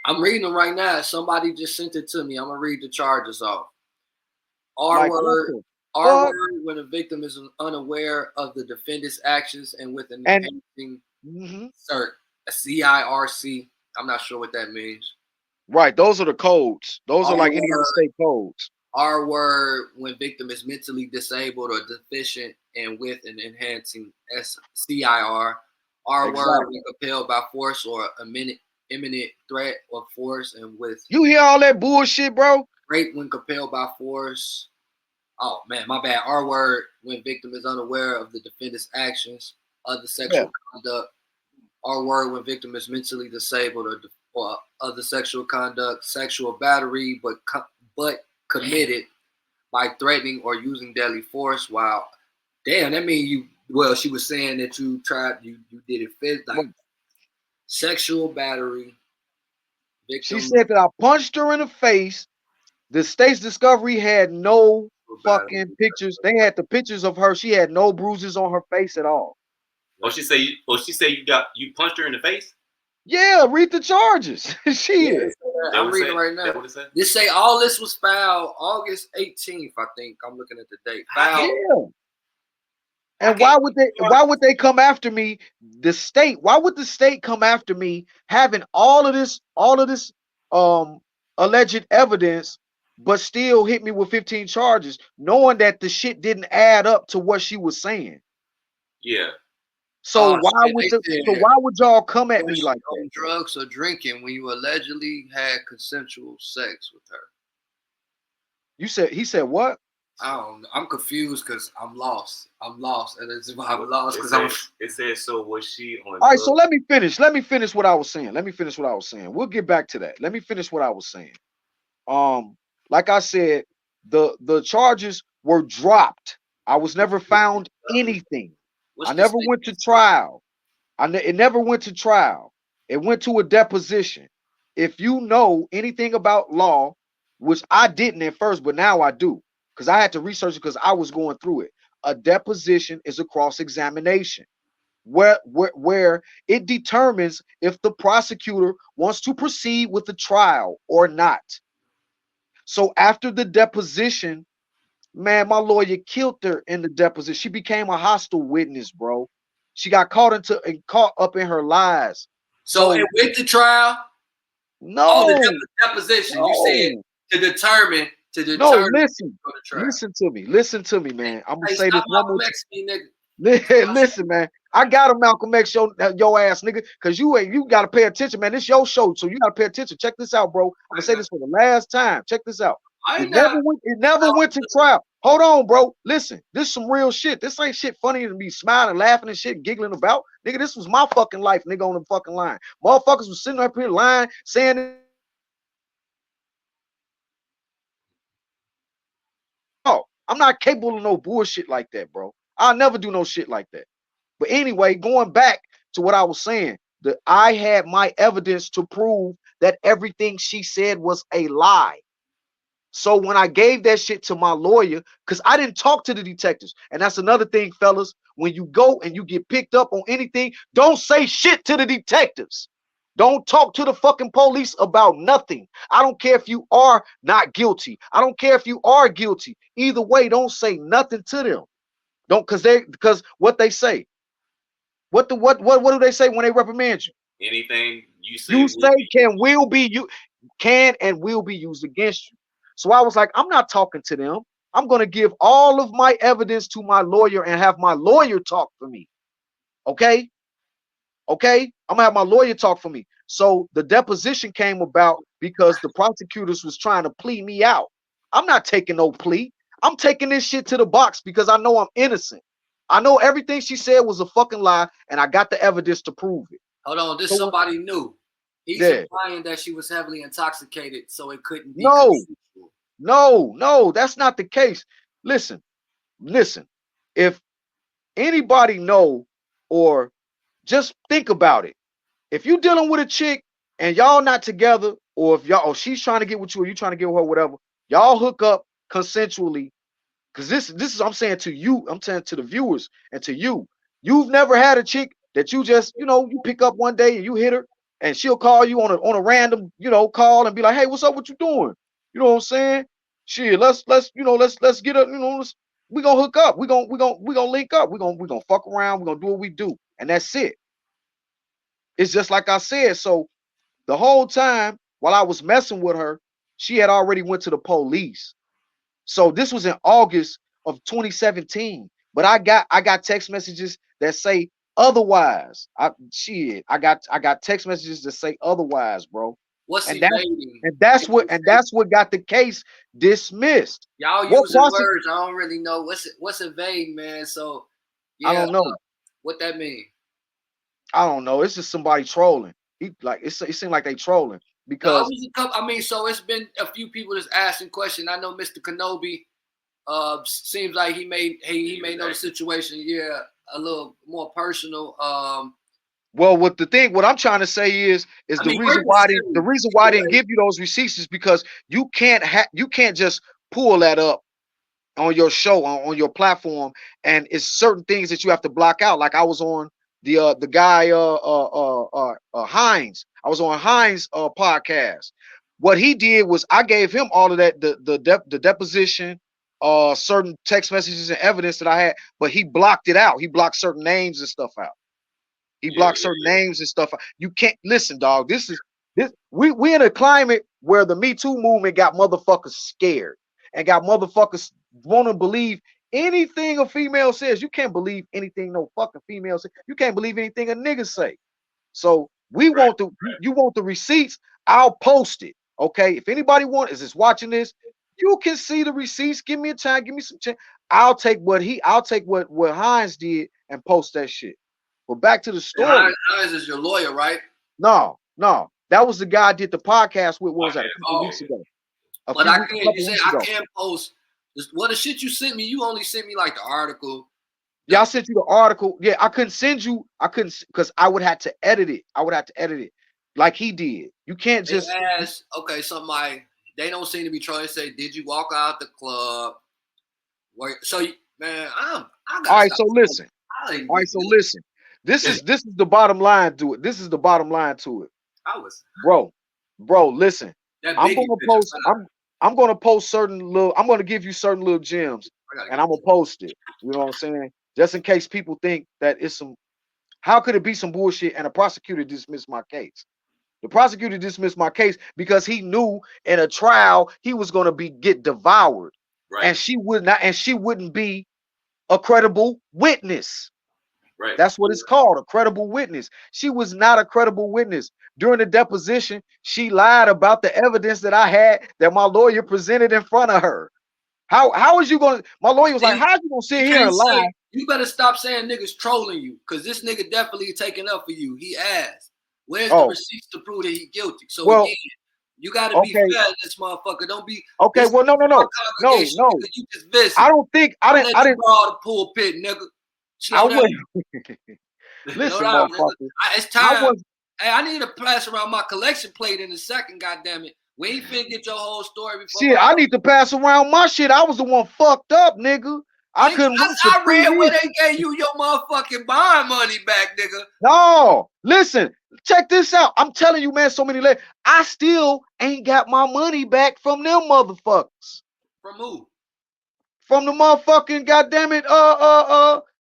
I'm reading them right now. Somebody just sent it to me. I'm gonna read the charges off. R Like, word when a victim is unaware of the defendant's actions and with an enhancing cert, a CIRC. I'm not sure what that means. Right, those are the codes. Those are like any other state codes. R word when victim is mentally disabled or deficient and with an enhancing CIR. R word when compelled by force or imminent threat of force and with. You hear all that bullshit, bro? Rape when compelled by force. Oh man, my bad. R word when victim is unaware of the defendant's actions, other sexual conduct. R word when victim is mentally disabled or other sexual conduct, sexual battery, but committed by threatening or using deadly force. Wow, damn, that means you. Well, she was saying that you did it fit like sexual battery. Victim. She said that I punched her in the face. The state's discovery had no fucking pictures. They had the pictures of her. She had no bruises on her face at all. She say you punched her in the face? Yeah, read the charges. Yeah, Shit. I'm reading right now. What it say? This say all this was filed August 18th, I think. I'm looking at the date. Filed. Yeah. And why would they come after me? The state, why would the state come after me having all of this alleged evidence, but still hit me with 15 charges, knowing that the shit didn't add up to what she was saying? Yeah. So Oh, why shit, would they said, why would y'all come at me was like on that? drugs or drinking when you allegedly had consensual sex with her? You said he said what? I don't know. I'm confused because I'm lost. I'm lost, and it's why I'm lost It because says, it says, so was she on? All right, so let me finish. Let me finish what I was saying. We'll get back to that. Let me finish what I was saying. Like I said, the charges were dropped. I was never found anything. What's I the never state? went to trial. It never went to trial. It went to a deposition. If you know anything about law, which I didn't at first, but now I do, because I had to research it because I was going through it. A deposition is a cross-examination where it determines if the prosecutor wants to proceed with the trial or not. So after the deposition, man, my lawyer killed her in the deposition. She became a hostile witness, bro. She got caught up in her lies. So it went to trial. No, the deposition. no, You said to determine. no. Listen to me, man. I'm gonna say this one more time. Listen, man. I got a Malcolm X show, your ass nigga, because you gotta pay attention, man. This your show, so you gotta pay attention. Check this out, bro. I'm gonna say this for the last time. Check this out. It never went to trial. Hold on, bro. Listen, this is some real shit. This ain't shit funny to be smiling, laughing, and shit, giggling about. Nigga, this was my fucking life, nigga, on the fucking line. Motherfuckers was sitting up here lying, saying, oh, I'm not capable of no bullshit like that, bro. I'll never do no shit like that. But anyway, going back to what I was saying, that I had my evidence to prove that everything she said was a lie. So when I gave that shit to my lawyer, because I didn't talk to the detectives, and that's another thing, fellas, when you go and you get picked up on anything, don't say shit to the detectives. Don't talk to the fucking police about nothing. I don't care if you are not guilty. I don't care if you are guilty. Either way, don't say nothing to them. Don't, because what they say. What do they say when they reprimand you? Anything you say, You say can and will be used against you. So I was like, I'm not talking to them. I'm going to give all of my evidence to my lawyer and have my lawyer talk for me. Okay? Okay? I'm going to have my lawyer talk for me. So the deposition came about because the prosecutors was trying to plea me out. I'm not taking no plea. I'm taking this shit to the box because I know I'm innocent. I know everything she said was a fucking lie, and I got the evidence to prove it. Hold on, this somebody new. He's implying that she was heavily intoxicated, so it couldn't be. No, that's not the case. Listen. If anybody know, or just think about it, if you dealing with a chick and y'all not together, or if y'all, or she's trying to get with you, or you trying to get with her, whatever, y'all hook up consensually. Because this is I'm saying to you, I'm saying to the viewers and to you, you've never had a chick that you just, you pick up one day and you hit her, and she'll call you on a random, call and be like, hey, what's up? What you doing? You know what I'm saying? Shit, let's get up, we gonna hook up, we gonna link up, we gonna fuck around, we gonna do what we do, and that's it. It's just like I said. So the whole time while I was messing with her, she had already went to the police. So this was in August of 2017, but I got text messages that say otherwise. I got text messages that say otherwise, bro. What's evading? That's what got the case dismissed. Y'all using words I don't really know. What's evading, man? So yeah, I don't know what that mean. I don't know. It's just somebody trolling. It seemed like they trolling. Because so it's been a few people that's asking questions. I know Mr. Kenobi seems like he may know the situation, a little more personal. Well, what I'm trying to say is the reason why I didn't give you those receipts is because you can't just pull that up on your show, on your platform, and it's certain things that you have to block out. Like I was on the guy Hines. I was on Hines podcast. What he did was I gave him all of that, the deposition, certain text messages and evidence that I had, but he blocked it out. He blocked certain names and stuff out. He blocked certain names and stuff out. You can't listen, dog. This we in a climate where the Me Too movement got motherfuckers scared and got motherfuckers want to believe anything a female says. You can't believe anything no fucking female says. You can't believe anything a nigga say. So we want you want the receipts, I'll post it. Okay. If anybody is watching this, you can see the receipts. Give me a time, give me some time. I'll take what Hines did and post that shit. But back to the story. Hines is your lawyer, right? No. That was the guy I did the podcast with. What was that? A couple weeks ago. But I can't post. Well, the shit you sent me, you only sent me like the article. Yeah, I sent you the article. Yeah, I couldn't send you. I couldn't because I would have to edit it. I would have to edit it like he did. You can't just ask. Okay, somebody they don't seem to be trying to say, "Did you walk out the club?" Wait, so man, I got. All right, so listen. All right, so listen. This is the bottom line to it. This is the bottom line to it. Bro, listen. I'm gonna post certain little. I'm gonna give you certain little gems, and I'm gonna post it. You know what I'm saying? Just in case people think that it's some. How could it be some bullshit and a prosecutor dismissed my case? The prosecutor dismissed my case because he knew in a trial he was gonna get devoured, and she wouldn't be a credible witness. Right. That's what it's called, a credible witness. She was not a credible witness. During the deposition, she lied about the evidence that I had that my lawyer presented in front of her. How is you going to, my lawyer was like, how you going to sit here and lie? You better stop saying niggas trolling you, because this nigga definitely taking up for you. He asked, where's the receipts to prove that he's guilty? So again, you got to be fair in this motherfucker. Don't be. Okay, well, no. You just visit. I don't think, I didn't. Draw the pulpit, nigga. I wouldn't. Listen, motherfucker. It's time. Hey, I need to pass around my collection plate in a second, goddammit. We ain't finna get your whole story before. Shit, I need to pass around my shit. I was the one fucked up, nigga. I couldn't. I read where they gave you your motherfucking bond money back, nigga. No, listen, check this out. I'm telling you, man, so many layers. I still ain't got my money back from them motherfuckers. From who? From the motherfucking goddammit,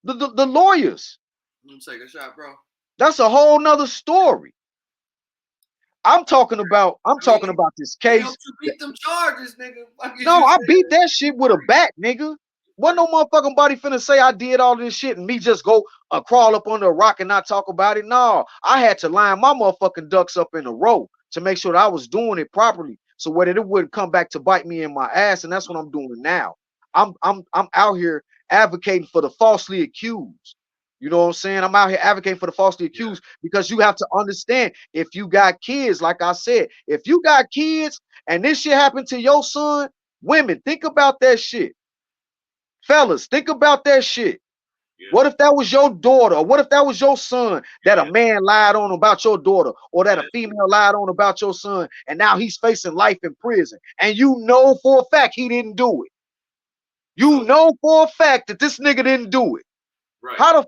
the lawyers. Let me take a shot, bro. That's a whole nother story. I'm talking about this case. You beat them charges, nigga. No, I beat that shit with a bat, nigga. Wasn't no motherfucking body finna say I did all this shit and me just go crawl up under a rock and not talk about it. No, I had to line my motherfucking ducks up in a row to make sure that I was doing it properly, so whether it wouldn't come back to bite me in my ass. And that's what I'm doing now. I'm out here advocating for the falsely accused. You know what I'm saying? I'm out here advocating for the falsely accused because you have to understand, if you got kids, like I said, if you got kids and this shit happened to your son, women, think about that shit. Fellas, think about that shit. Yeah. What if that was your daughter? Or what if that was your son that a man lied on about your daughter, or that a female lied on about your son, and now he's facing life in prison, and you know for a fact he didn't do it. You know for a fact that this nigga didn't do it. Right. How the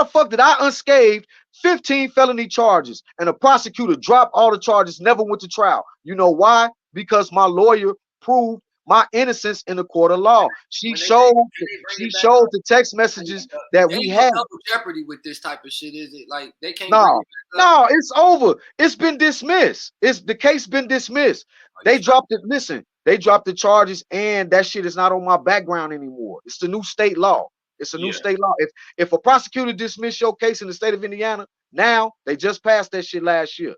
fuck did I unscathed 15 felony charges and a prosecutor dropped all the charges, never went to trial? You know why? Because my lawyer proved my innocence in the court of law. She showed the text messages that we had. Double jeopardy with this type of shit, is it? Like they can't. No, it's over. It's been dismissed. The case been dismissed. They dropped it. Listen, they dropped the charges, and that shit is not on my background anymore. It's the new state law. It's a new state law. If a prosecutor dismiss your case in the state of Indiana, now they just passed that shit last year.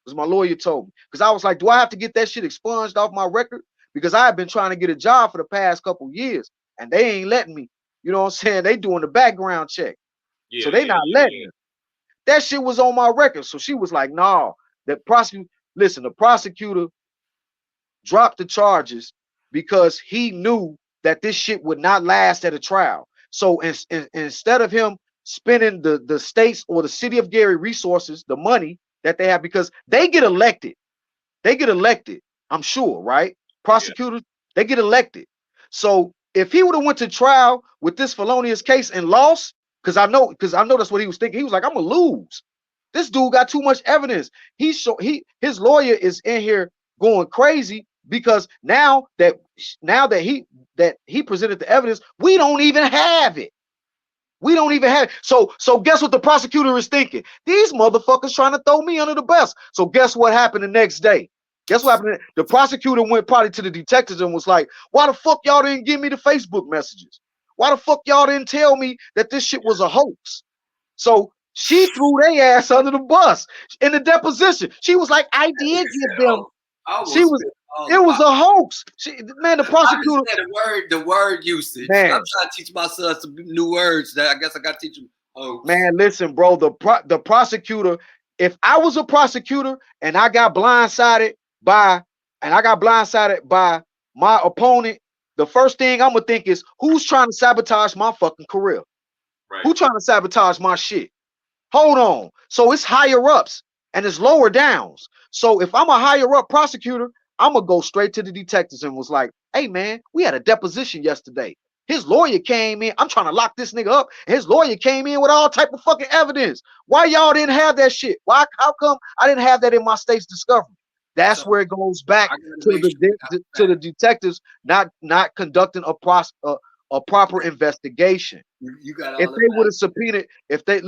Because my lawyer told me. Because I was like, do I have to get that shit expunged off my record? Because I have been trying to get a job for the past couple years, and they ain't letting me. You know what I'm saying? They doing the background check. Yeah, so they not letting me. That shit was on my record. So she was like, nah, the prosecutor dropped the charges because he knew that this shit would not last at a trial. So instead of him spending the states or the city of Gary resources, the money that they have, because they get elected, I'm sure, right? Prosecutors, they get elected. So if he would have went to trial with this felonious case and lost, Because I know that's what he was thinking. He was like, I'm gonna lose. This dude got too much evidence. His lawyer is in here going crazy because now that he presented the evidence, we don't even have it. We don't even have it. So guess what the prosecutor is thinking? These motherfuckers trying to throw me under the bus. So guess what happened the next day? Guess what happened? The prosecutor went probably to the detectives and was like, why the fuck y'all didn't give me the Facebook messages? Why the fuck y'all didn't tell me that this shit was a hoax? So she threw their ass under the bus in the deposition. She was like, I did give them. It was a hoax. Man, the prosecutor. The word usage. Man. I'm trying to teach my son some new words that I guess I got to teach him. Oh man, listen, bro. The prosecutor. If I was a prosecutor and I got blindsided by my opponent, the first thing I'm gonna think is, who's trying to sabotage my fucking career? Right. Who trying to sabotage my shit? Hold on. So it's higher ups and it's lower downs. So if I'm a higher up prosecutor, I'm gonna go straight to the detectives and was like, hey man, we had a deposition yesterday. His lawyer came in. I'm trying to lock this nigga up. His lawyer came in with all type of fucking evidence. Why y'all didn't have that shit? Why? How come I didn't have that in my state's discovery? That's where it goes back to the detectives not conducting a proper investigation. You got if they would have subpoenaed, if they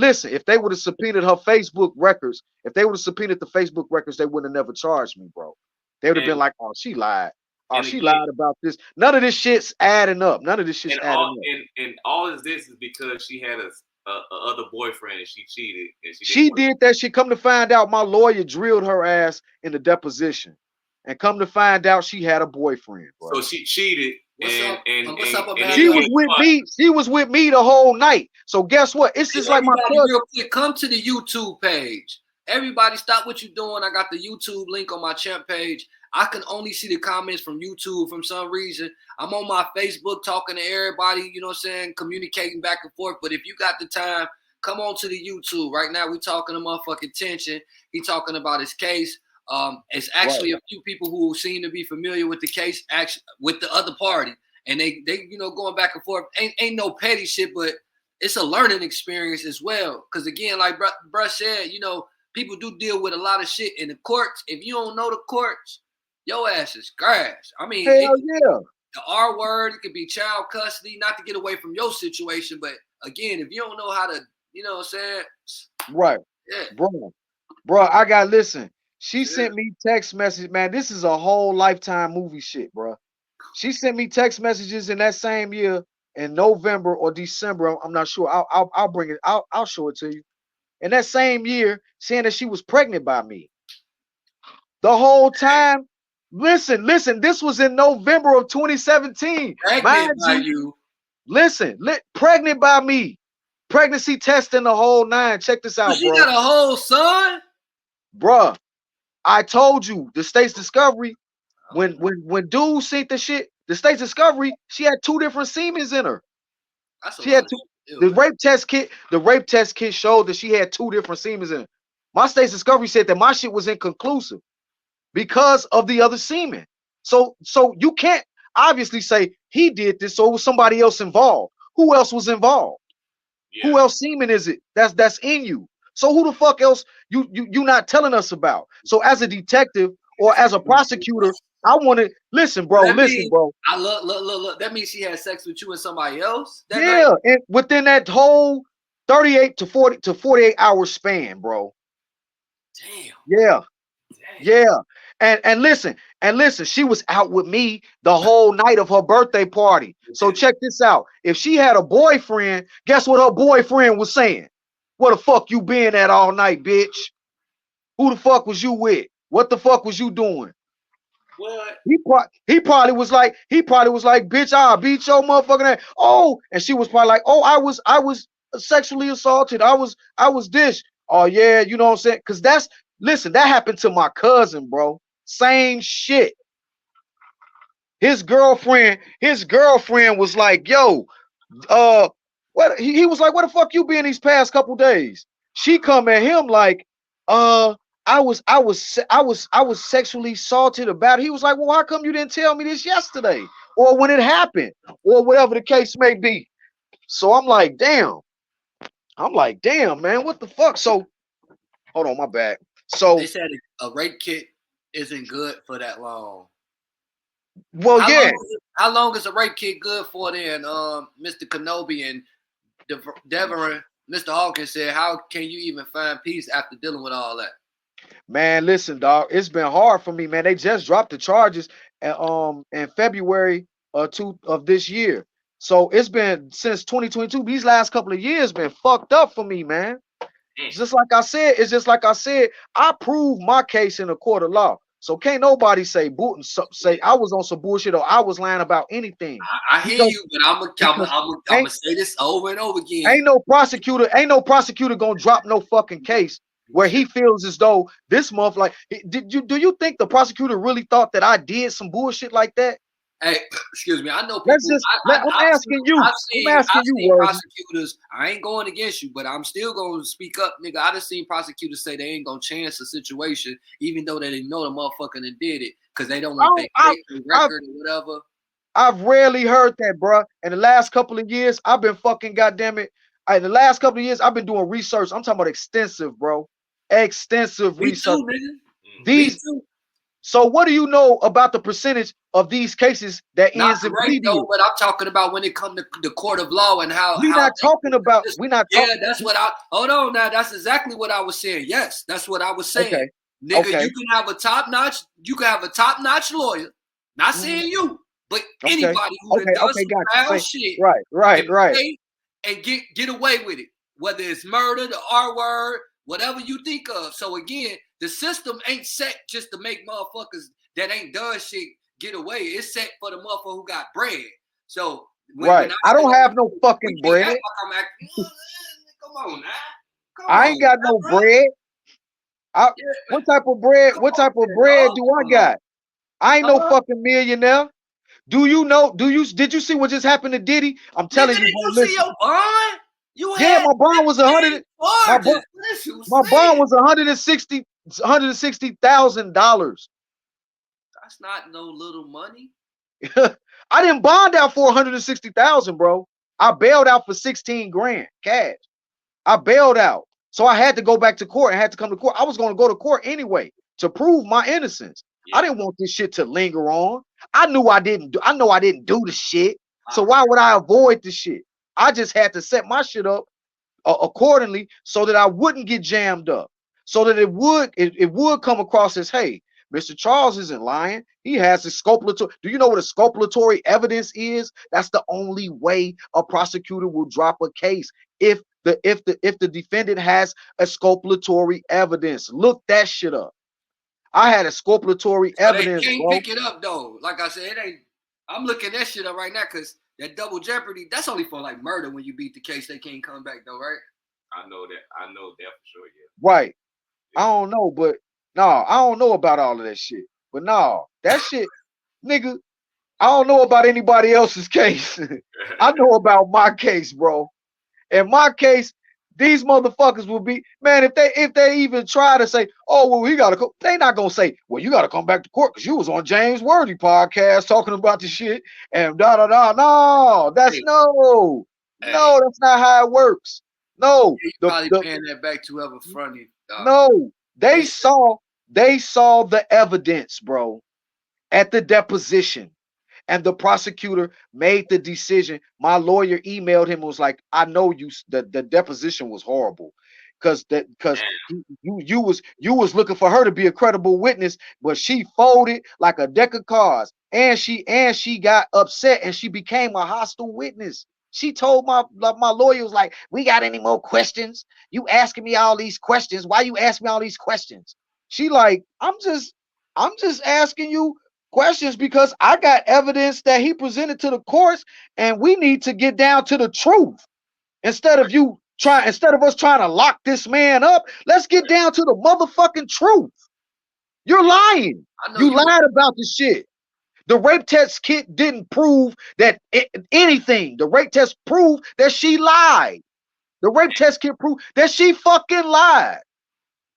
would have subpoenaed her Facebook records, if they would have subpoenaed the Facebook records, they would have never charged me, bro. They would have been like, oh, she lied. Oh, she lied about this. None of this shit's adding up. None of this shit's adding up. And all of this is because she had a other boyfriend and she cheated. And she did that shit. Come to find out, my lawyer drilled her ass in the deposition. And come to find out, she had a boyfriend, bro. So she cheated. What's up, she was with me. She was with me the whole night. So guess what? It's just like my cousin. Real quick, come to the YouTube page. Everybody, stop what you're doing. I got the YouTube link on my champ page. I can only see the comments from YouTube for some reason. I'm on my Facebook talking to everybody, you know what I'm saying, communicating back and forth. But if you got the time, come on to the YouTube. Right now, we talking to motherfucking tension. He talking about his case. It's actually a few people who seem to be familiar with the case, actually with the other party, and they you know, going back and forth. Ain't no petty shit, but it's a learning experience as well. Because again, like bruh said, you know, people do deal with a lot of shit in the courts. If you don't know the courts, your ass is grass. I mean, the R word, it could be child custody, not to get away from your situation, but again, if you don't know how to, you know what I'm saying? Right. Yeah. Bro, I got listen. She sent me text message, man. This is a whole Lifetime movie shit, bro. She sent me text messages in that same year in November or December. I'm not sure. I'll bring it. I'll show it to you. In that same year, saying that she was pregnant by me. The whole time. Listen. This was in November of 2017. Pregnant by you. Listen, pregnant by me. Pregnancy testing the whole nine. Check this out, she bro. Got a whole son, bruh. I told you the state's discovery. When dude seen the shit, the state's discovery, she had 2 different semens in her. She had 2. The rape test kit showed that she had 2 different semens in her. My state's discovery said that my shit was inconclusive because of the other semen. So you can't obviously say he did this, so it was somebody else involved. Who else was involved? Yeah. Who else semen is it that's in you? So who the fuck else you not telling us about? So as a detective or as a prosecutor, I want to listen, bro. I look. That means she had sex with you and somebody else. Yeah, and within that whole 38 to 48 hour span, bro. Damn. Yeah. Yeah. And listen, she was out with me the whole night of her birthday party. So check this out. If she had a boyfriend, guess what her boyfriend was saying? Where the fuck you been at all night, bitch? Who the fuck was you with? What the fuck was you doing? What? He probably was like, bitch, I'll beat your motherfucking ass. Oh, and she was probably like, oh, I was sexually assaulted. I was this. Oh yeah, you know what I'm saying? Because that happened to my cousin, bro. Same shit. His girlfriend was like, yo, what he was like, where the fuck you been these past couple days? She come at him like, I was sexually assaulted about it. He was like, well, how come you didn't tell me this yesterday or when it happened or whatever the case may be? So I'm like, damn. I'm like, damn, man, what the fuck? So hold on, my bad. So They said a rape kit isn't good for that long. well, yeah. How long is a rape kit good for then? Mr. Kenobi and Deveron, Mr. Hawkins said, how can you even find peace after dealing with all that? Man, listen, dog. It's been hard for me, man. They just dropped the charges in February of this year. So it's been since 2022. These last couple of years been fucked up for me, man. It's just like I said. It's just like I said. I proved my case in a court of law. So can't nobody say I was on some bullshit or I was lying about anything. I hear you, but I'm gonna say this over and over again. Ain't no prosecutor gonna drop no fucking case where he feels as though this month, like, do you think the prosecutor really thought that I did some bullshit like that? Hey, excuse me. I know people. I'm asking you. I've seen prosecutors. I ain't going against you, but I'm still going to speak up, nigga. I just seen prosecutors say they ain't gonna chance the situation, even though they know the motherfucker that did it, because they don't want their record or whatever. I've rarely heard that, bro. In the last couple of years, I've been fucking goddamn it. In the last couple of years, I've been doing research. I'm talking about extensive, bro. Extensive research. Me too. So what do you know about the percentage of these cases that not ends in right though, but I'm talking about when it comes to the court of law and how we're not talking about. That's what I hold on now. That's exactly what I was saying. Yes, that's what I was saying. Okay. Nigga, you can have a top-notch lawyer. Not saying you, but anybody who does some foul shit. Right. And get away with it. Whether it's murder, the R word, whatever you think of. So again, the system ain't set just to make motherfuckers that ain't done shit get away. It's set for the motherfucker who got bread. So when I don't have no fucking bread. Come on now. I ain't got no bread. What type of bread? What type of bread do I got? I ain't no fucking millionaire. Do you know? Did you see what just happened to Diddy? I'm telling you, bro. Did you see your bond? My bond was $100. My bond was $160,000. That's not no little money. I didn't bond out for $160,000, bro. I bailed out for 16 grand cash. I bailed out, so I had to go back to court and had to come to court. I was going to go to court anyway to prove my innocence. I didn't want this shit to linger on. I know I didn't do the shit. So why would I avoid the shit? I just had to set my shit up accordingly so that I wouldn't get jammed up. So that it would come across as, hey, Mr. Charles isn't lying. He has a scopulatory. Do you know what a scopulatory evidence is? That's the only way a prosecutor will drop a case. If the defendant has a scopulatory evidence. Look that shit up. I had a scopulatory evidence. They can't pick it up though. Like I said, it ain't. I'm looking that shit up right now because that double jeopardy, that's only for like murder. When you beat the case, they can't come back though, right? I know that for sure, yeah. Right. Yeah. I don't know, but no, I don't know about all of that shit. But no, that shit, nigga, I don't know about anybody else's case. I know about my case, bro. In my case, these motherfuckers will be, man, if they even try to say, oh, well, we gotta go, they not gonna say, well, you gotta come back to court because you was on James Worthy podcast talking about the shit and da. No, that's no, that's not how it works. No, you probably paying that back to whoever fronted. No, they saw the evidence, bro, at the deposition. And the prosecutor made the decision. My lawyer emailed him and was like, I know you, the deposition was horrible. Because you was looking for her to be a credible witness, but she folded like a deck of cards. And she got upset and she became a hostile witness. She told my lawyer was like, we got any more questions? You asking me all these questions. Why you ask me all these questions? She like, I'm just asking you questions because I got evidence that he presented to the courts and we need to get down to the truth. Instead of us trying to lock this man up, let's get down to the motherfucking truth. You're lying. You lied about the shit. The rape test kit didn't prove that anything. The rape test proved that she lied. The rape test kit proved that she fucking lied.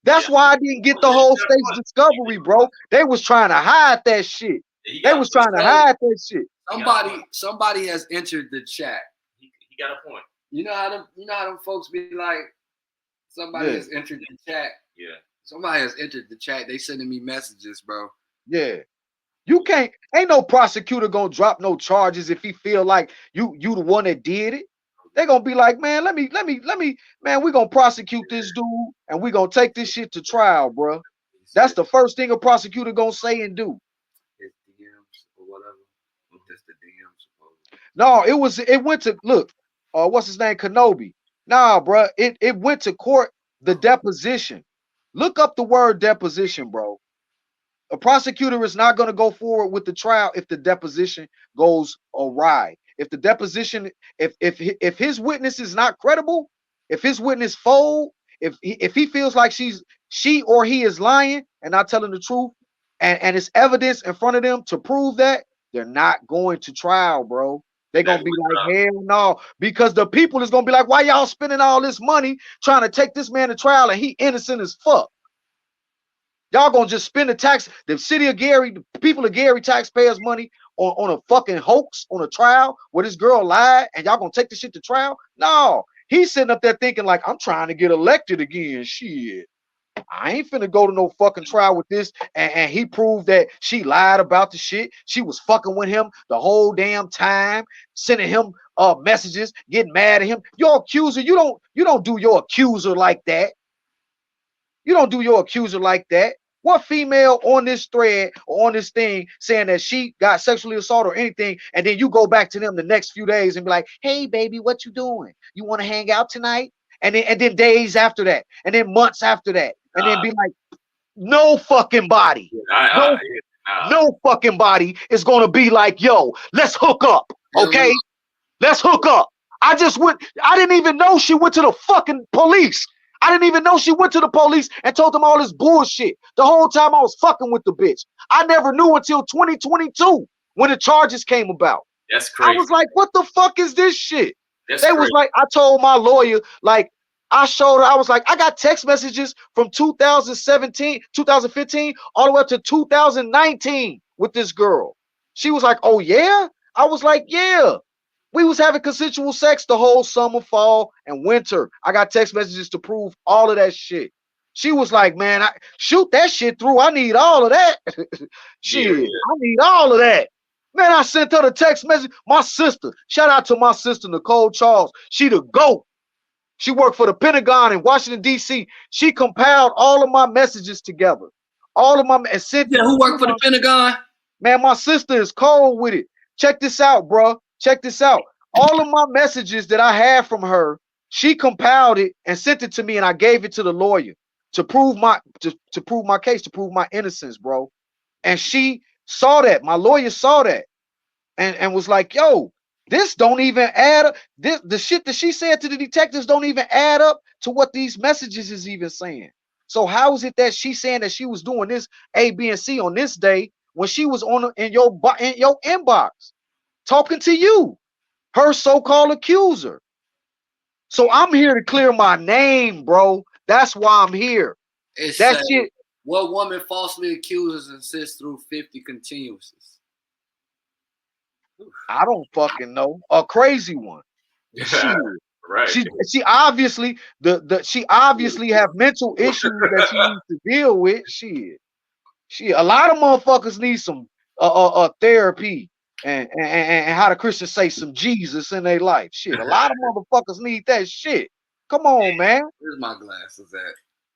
That's why I didn't get the whole state's discovery, bro. They was trying to hide that shit. They was trying to hide that shit. Somebody has entered the chat. He got a point. You know how them folks be like, somebody has entered the chat. Yeah. Somebody has entered the chat. They sending me messages, bro. Yeah. You can't, ain't no prosecutor gonna drop no charges if he feel like you the one that did it. They're gonna be like, man, let me, man, we gonna prosecute this dude and we gonna take this shit to trial, bro. That's the first thing a prosecutor gonna say and do. His DMs or whatever. That's the DMs. No, it went to look, what's his name? Kenobi. Nah, bro, it went to court, the deposition. Look up the word deposition, bro. A prosecutor is not going to go forward with the trial if the deposition goes awry. If the deposition, if his witness is not credible, if his witness fold, if he feels like she or he is lying and not telling the truth, and it's evidence in front of them to prove that, they're not going to trial, bro. They're gonna be like, hell no, because the people is gonna be like, why y'all spending all this money trying to take this man to trial and he innocent as fuck? Y'all gonna just spend the city of Gary, the people of Gary taxpayers' money on a fucking hoax, on a trial where this girl lied, and y'all gonna take this shit to trial? No, he's sitting up there thinking like, I'm trying to get elected again. Shit, I ain't finna go to no fucking trial with this. And he proved that she lied about the shit. She was fucking with him the whole damn time, sending him messages, getting mad at him. Your accuser, you don't do your accuser like that. You don't do your accuser like that. What female on this thread or on this thing saying that she got sexually assaulted or anything, and then you go back to them the next few days and be like, hey, baby, what you doing? You want to hang out tonight? And then days after that, and then months after that, and then be like, no fucking body. No fucking body is going to be like, yo, let's hook up, okay? Let's hook up. I didn't even know she went to the fucking police. I didn't even know she went to the police and told them all this bullshit. The whole time I was fucking with the bitch. I never knew until 2022 when the charges came about. That's crazy. I was like, what the fuck is this shit? That's they crazy. Was like, I told my lawyer, like, I showed her, I was like, I got text messages from 2017, 2015, all the way up to 2019 with this girl. She was like, oh yeah? I was like, yeah. We was having consensual sex the whole summer, fall, and winter. I got text messages to prove all of that shit. She was like, man, shoot that shit through. I need all of that. Shit, yeah. I need all of that. Man, I sent her the text message. My sister, shout out to my sister, Nicole Charles. She the GOAT. She worked for the Pentagon in Washington, D.C. She compiled all of my messages together. All of my, and sent. Yeah, who worked for the Pentagon? Man, my sister is cold with it. Check this out, bro. Check this out. All of my messages that I had from her, she compiled it and sent it to me, and I gave it to the lawyer to prove my case, to prove my innocence, bro. And she saw that. My lawyer saw that, and was like, "Yo, this don't even add up. The shit that she said to the detectives don't even add up to what these messages is even saying. So how is it that she's saying that she was doing this A, B, and C on this day when she was in your inbox?" Talking to you, her so-called accuser. So I'm here to clear my name, bro. That's why I'm here. That shit. What woman falsely accuses insists through 50 continuances? I don't fucking know. A crazy one. Right. She obviously she obviously have mental issues that she needs to deal with. Shit. A lot of motherfuckers need some therapy. And how the Christians say some Jesus in their life. Shit, a lot of motherfuckers need that shit. Come on, man. Where's my glasses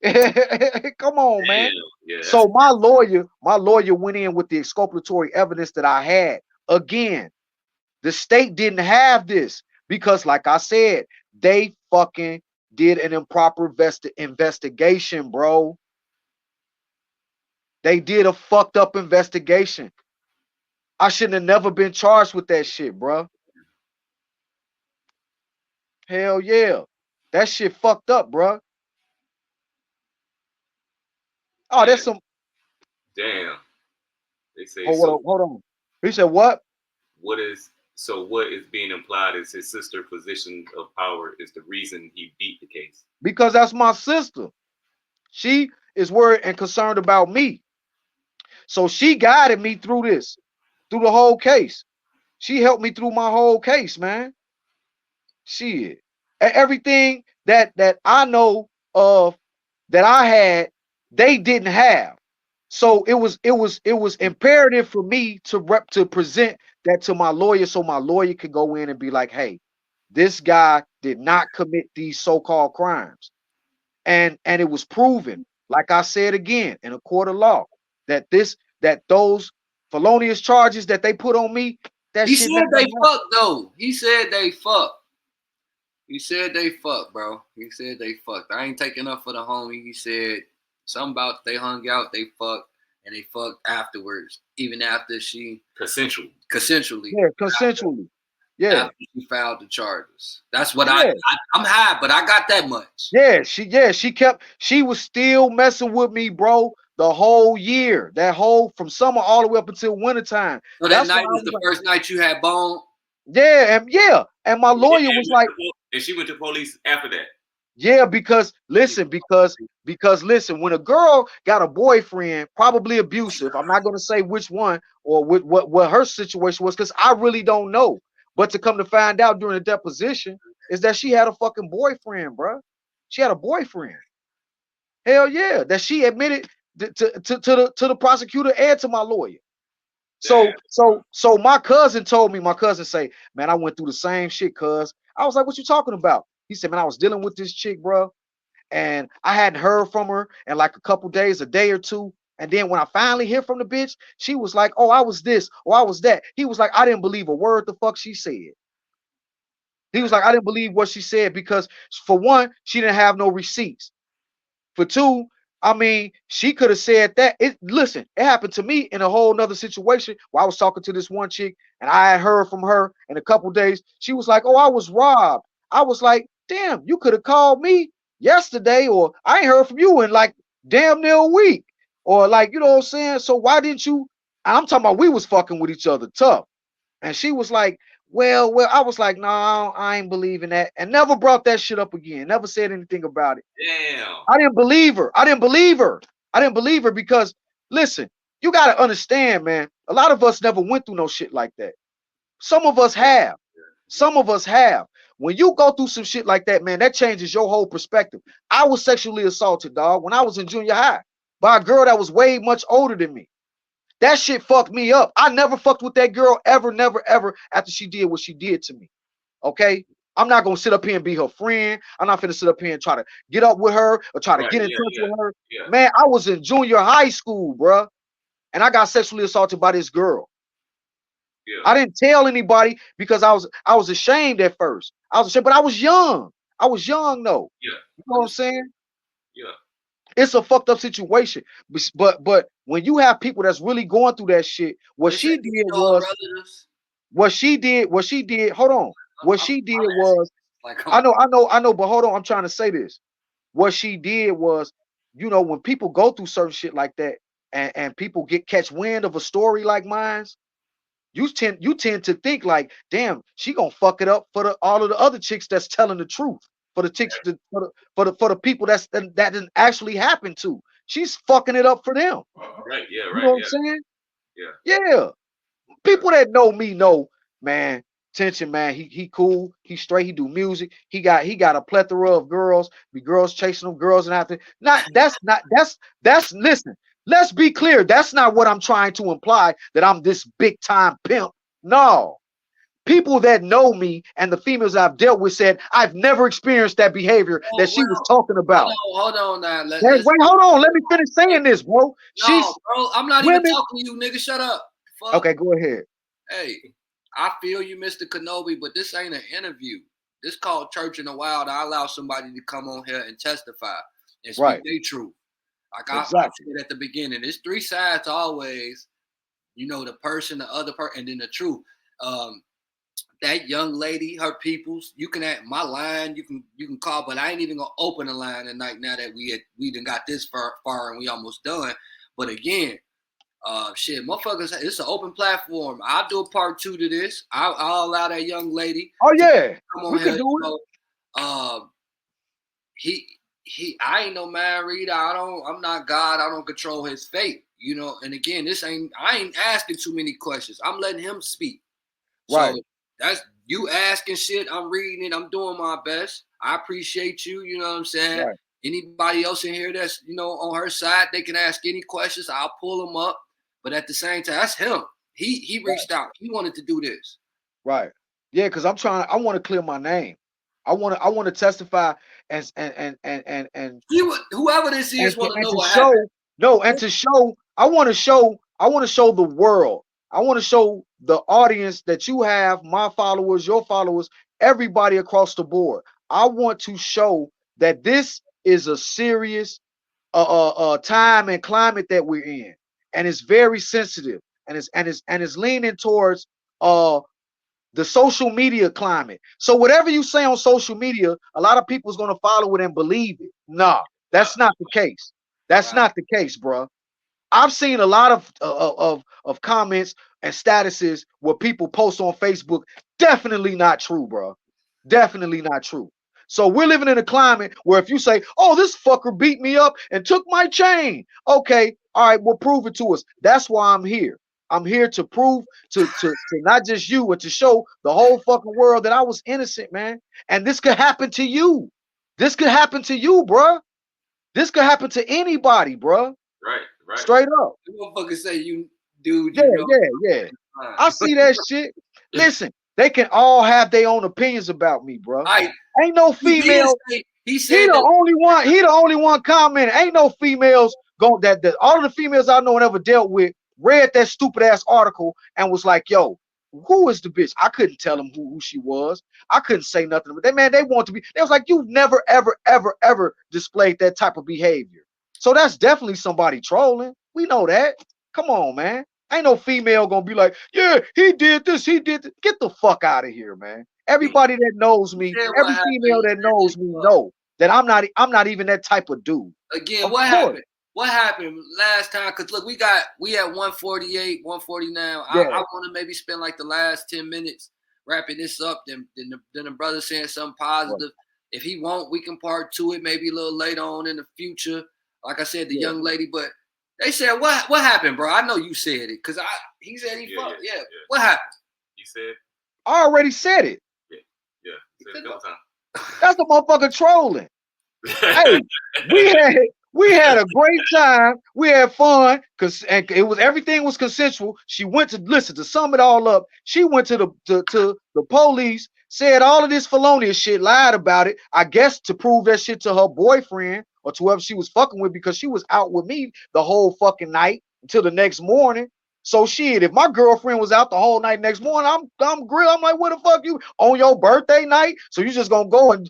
at? Come on, man. Yeah. So my lawyer went in with the exculpatory evidence that I had. Again, the state didn't have this because, like I said, they fucking did an improper investigation, bro. They did a fucked up investigation. I shouldn't have never been charged with that shit, bro. Hell yeah. That shit fucked up, bro. Oh, that's some. Damn. They say. Hold on. He said what? What is being implied is his sister's position of power is the reason he beat the case. Because that's my sister. She is worried and concerned about me. So she guided me through this. Through the whole case. She helped me through my whole case, man. Shit. Everything that I know of that I had, they didn't have. So it was imperative for me to present that to my lawyer, so my lawyer could go in and be like, hey, this guy did not commit these so-called crimes. And it was proven, like I said again, in a court of law, that those felonious charges that they put on me, that He shit said never they happened. fucked though. He said they fucked. He said they fucked, bro. He said they fucked. I ain't taking up for the homie. He said something about they hung out, they fucked, and they fucked afterwards, even after she Consensually. Yeah, consensually. Yeah. After she filed the charges. That's what Yeah. I'm high, but I got that much. Yeah, she was still messing with me, bro, the whole year. That whole from summer all the way up until wintertime. So that night was the first night you had bone. Yeah, and my lawyer was like, and she went to police after that. yeah, because listen, when a girl got a boyfriend, probably abusive, I'm not gonna say which one or what her situation was, because I really don't know. But to come to find out during the deposition is that she had a fucking boyfriend, bro. She had a boyfriend. Hell yeah, that she admitted to the prosecutor and to my lawyer. So my cousin told me, my cousin say, man, I went through the same shit, cuz. I was like, what you talking about? He said, man, I was dealing with this chick, bro, and I hadn't heard from her in like a couple days, a day or two. And then when I finally hear from the bitch, she was like, oh, I was this or I was that. He was like, I didn't believe a word the fuck she said. He was like, I didn't believe what she said because, for one, she didn't have no receipts. For two, I mean, she could have said that. Listen, it happened to me in a whole nother situation where I was talking to this one chick and I had heard from her in a couple days. She was like, oh, I was robbed. I was like, damn, you could have called me yesterday, or I ain't heard from you in like damn near a week. Or like, you know what I'm saying? So why didn't you? I'm talking about we was fucking with each other tough. And she was like, well, I was like, no, I ain't believing that. And never brought that shit up again. Never said anything about it. Damn. I didn't believe her. I didn't believe her because, listen, you got to understand, man, a lot of us never went through no shit like that. Some of us have. Some of us have. When you go through some shit like that, man, that changes your whole perspective. I was sexually assaulted, dog, when I was in junior high by a girl that was way much older than me. That shit fucked me up. I never fucked with that girl ever, never, ever after she did what she did to me. Okay? I'm not gonna sit up here and be her friend. I'm not gonna sit up here and try to get up with her or try to get in touch with her. Yeah. Man, I was in junior high school, bruh, and I got sexually assaulted by this girl. Yeah. I didn't tell anybody because I was ashamed at first. I was ashamed, but I was young. I was young though. Yeah. You know what I'm saying? Yeah. It's a fucked up situation. But when you have people that's really going through that shit, what she did was, hold on. What she did was, I know, but hold on, I'm trying to say this. What she did was, you know, when people go through certain shit like that and people catch wind of a story like mine's, you tend to think like, damn, she gonna fuck it up for all of the other chicks that's telling the truth. For the chicks, for the people that didn't actually happen to. She's fucking it up for them. Right, yeah, right. You know what I'm saying? Yeah. Yeah. People that know me know, man, Tension, man, he cool, he straight, he do music, he got a plethora of girls, be girls chasing them, girls and after. That's listen, let's be clear, that's not what I'm trying to imply, that I'm this big time pimp. No. People that know me and the females I've dealt with said I've never experienced that behavior that she was talking about. Hold on now. Wait, hold on. Let me finish saying this, bro. Bro, I'm not even talking to you, nigga. Shut up. Fuck. Okay, go ahead. Hey, I feel you, Mr. Kenobi, but this ain't an interview. This called Church in the Wild. I allow somebody to come on here and testify and speak their truth. Like I said at the beginning, there's three sides always. You know, the person, the other person, and then the truth. That young lady, her peoples, you can add my line, you can call, but I ain't even gonna open a line tonight now that we done got this far and we almost done. But again, shit, motherfuckers, it's an open platform. I'll do a part 2 to this. I'll allow that young lady. Oh yeah, come on here. I ain't no man reader. I'm not God. I don't control his fate. You know, and again, I ain't asking too many questions. I'm letting him speak. Right. So that's you asking shit. I'm reading it. I'm doing my best. I appreciate you. You know what I'm saying? Right. Anybody else in here that's, you know, on her side, they can ask any questions. I'll pull them up. But at the same time, that's him. He reached out. He wanted to do this. Right. Yeah, because I want to clear my name. I want to testify and Whoever this is want to know to what show happened. no and to show I want to show the world. I want to show the audience that you have, my followers, your followers, everybody across the board. I want to show that this is a serious time and climate that we're in, and it's very sensitive, and it's leaning towards the social media climate. So whatever you say on social media, a lot of people's gonna follow it and believe it. Nah, that's not the case. That's not the case, bro. I've seen a lot of comments and statuses where people post on Facebook. Definitely not true, bro. Definitely not true. So we're living in a climate where if you say, "Oh, this fucker beat me up and took my chain," okay, all right, well, prove it to us. That's why I'm here. I'm here to prove to not just you, but to show the whole fucking world that I was innocent, man. And this could happen to you. This could happen to you, bro. This could happen to anybody, bro. Right, right. Straight up. You motherfucker say you, dude. Yeah, You know, yeah. I see that shit. Listen, they can all have their own opinions about me, bro. Ain't no female. He said He the only one. He the only one commenting. Ain't no females go that all of the females I know and ever dealt with read that stupid ass article and was like, "Yo, who is the bitch?" I couldn't tell them who she was. I couldn't say nothing. But they want to be. They was like, "You've never, ever displayed that type of behavior." So that's definitely somebody trolling. We know that. Come on, man. Ain't no female gonna be like, "Yeah, he did this, he did this." Get the fuck out of here, man. Everybody that knows me, every female that knows me know that I'm not even that type of dude. Again, what happened? What happened last time? Because look, we had 148, 149. Yeah. I want to maybe spend like the last 10 minutes wrapping this up. Then the brother saying something positive. Right. If he won't, we can part to it maybe a little later on in the future. Like I said, the young lady, but they said, what happened, bro? I know you said it because he said he fucked. Yeah. What happened? You said? I already said it. Yeah. Said it time. That's the motherfucker trolling. Hey, we had a great time. We had fun because everything was consensual. She went to sum it all up. She went to the police, said all of this felonious shit, lied about it. I guess to prove that shit to her boyfriend or to whoever she was fucking with because she was out with me the whole fucking night until the next morning. So shit, if my girlfriend was out the whole night next morning, I'm grilled. I'm like, what the fuck you on your birthday night? So you just gonna go and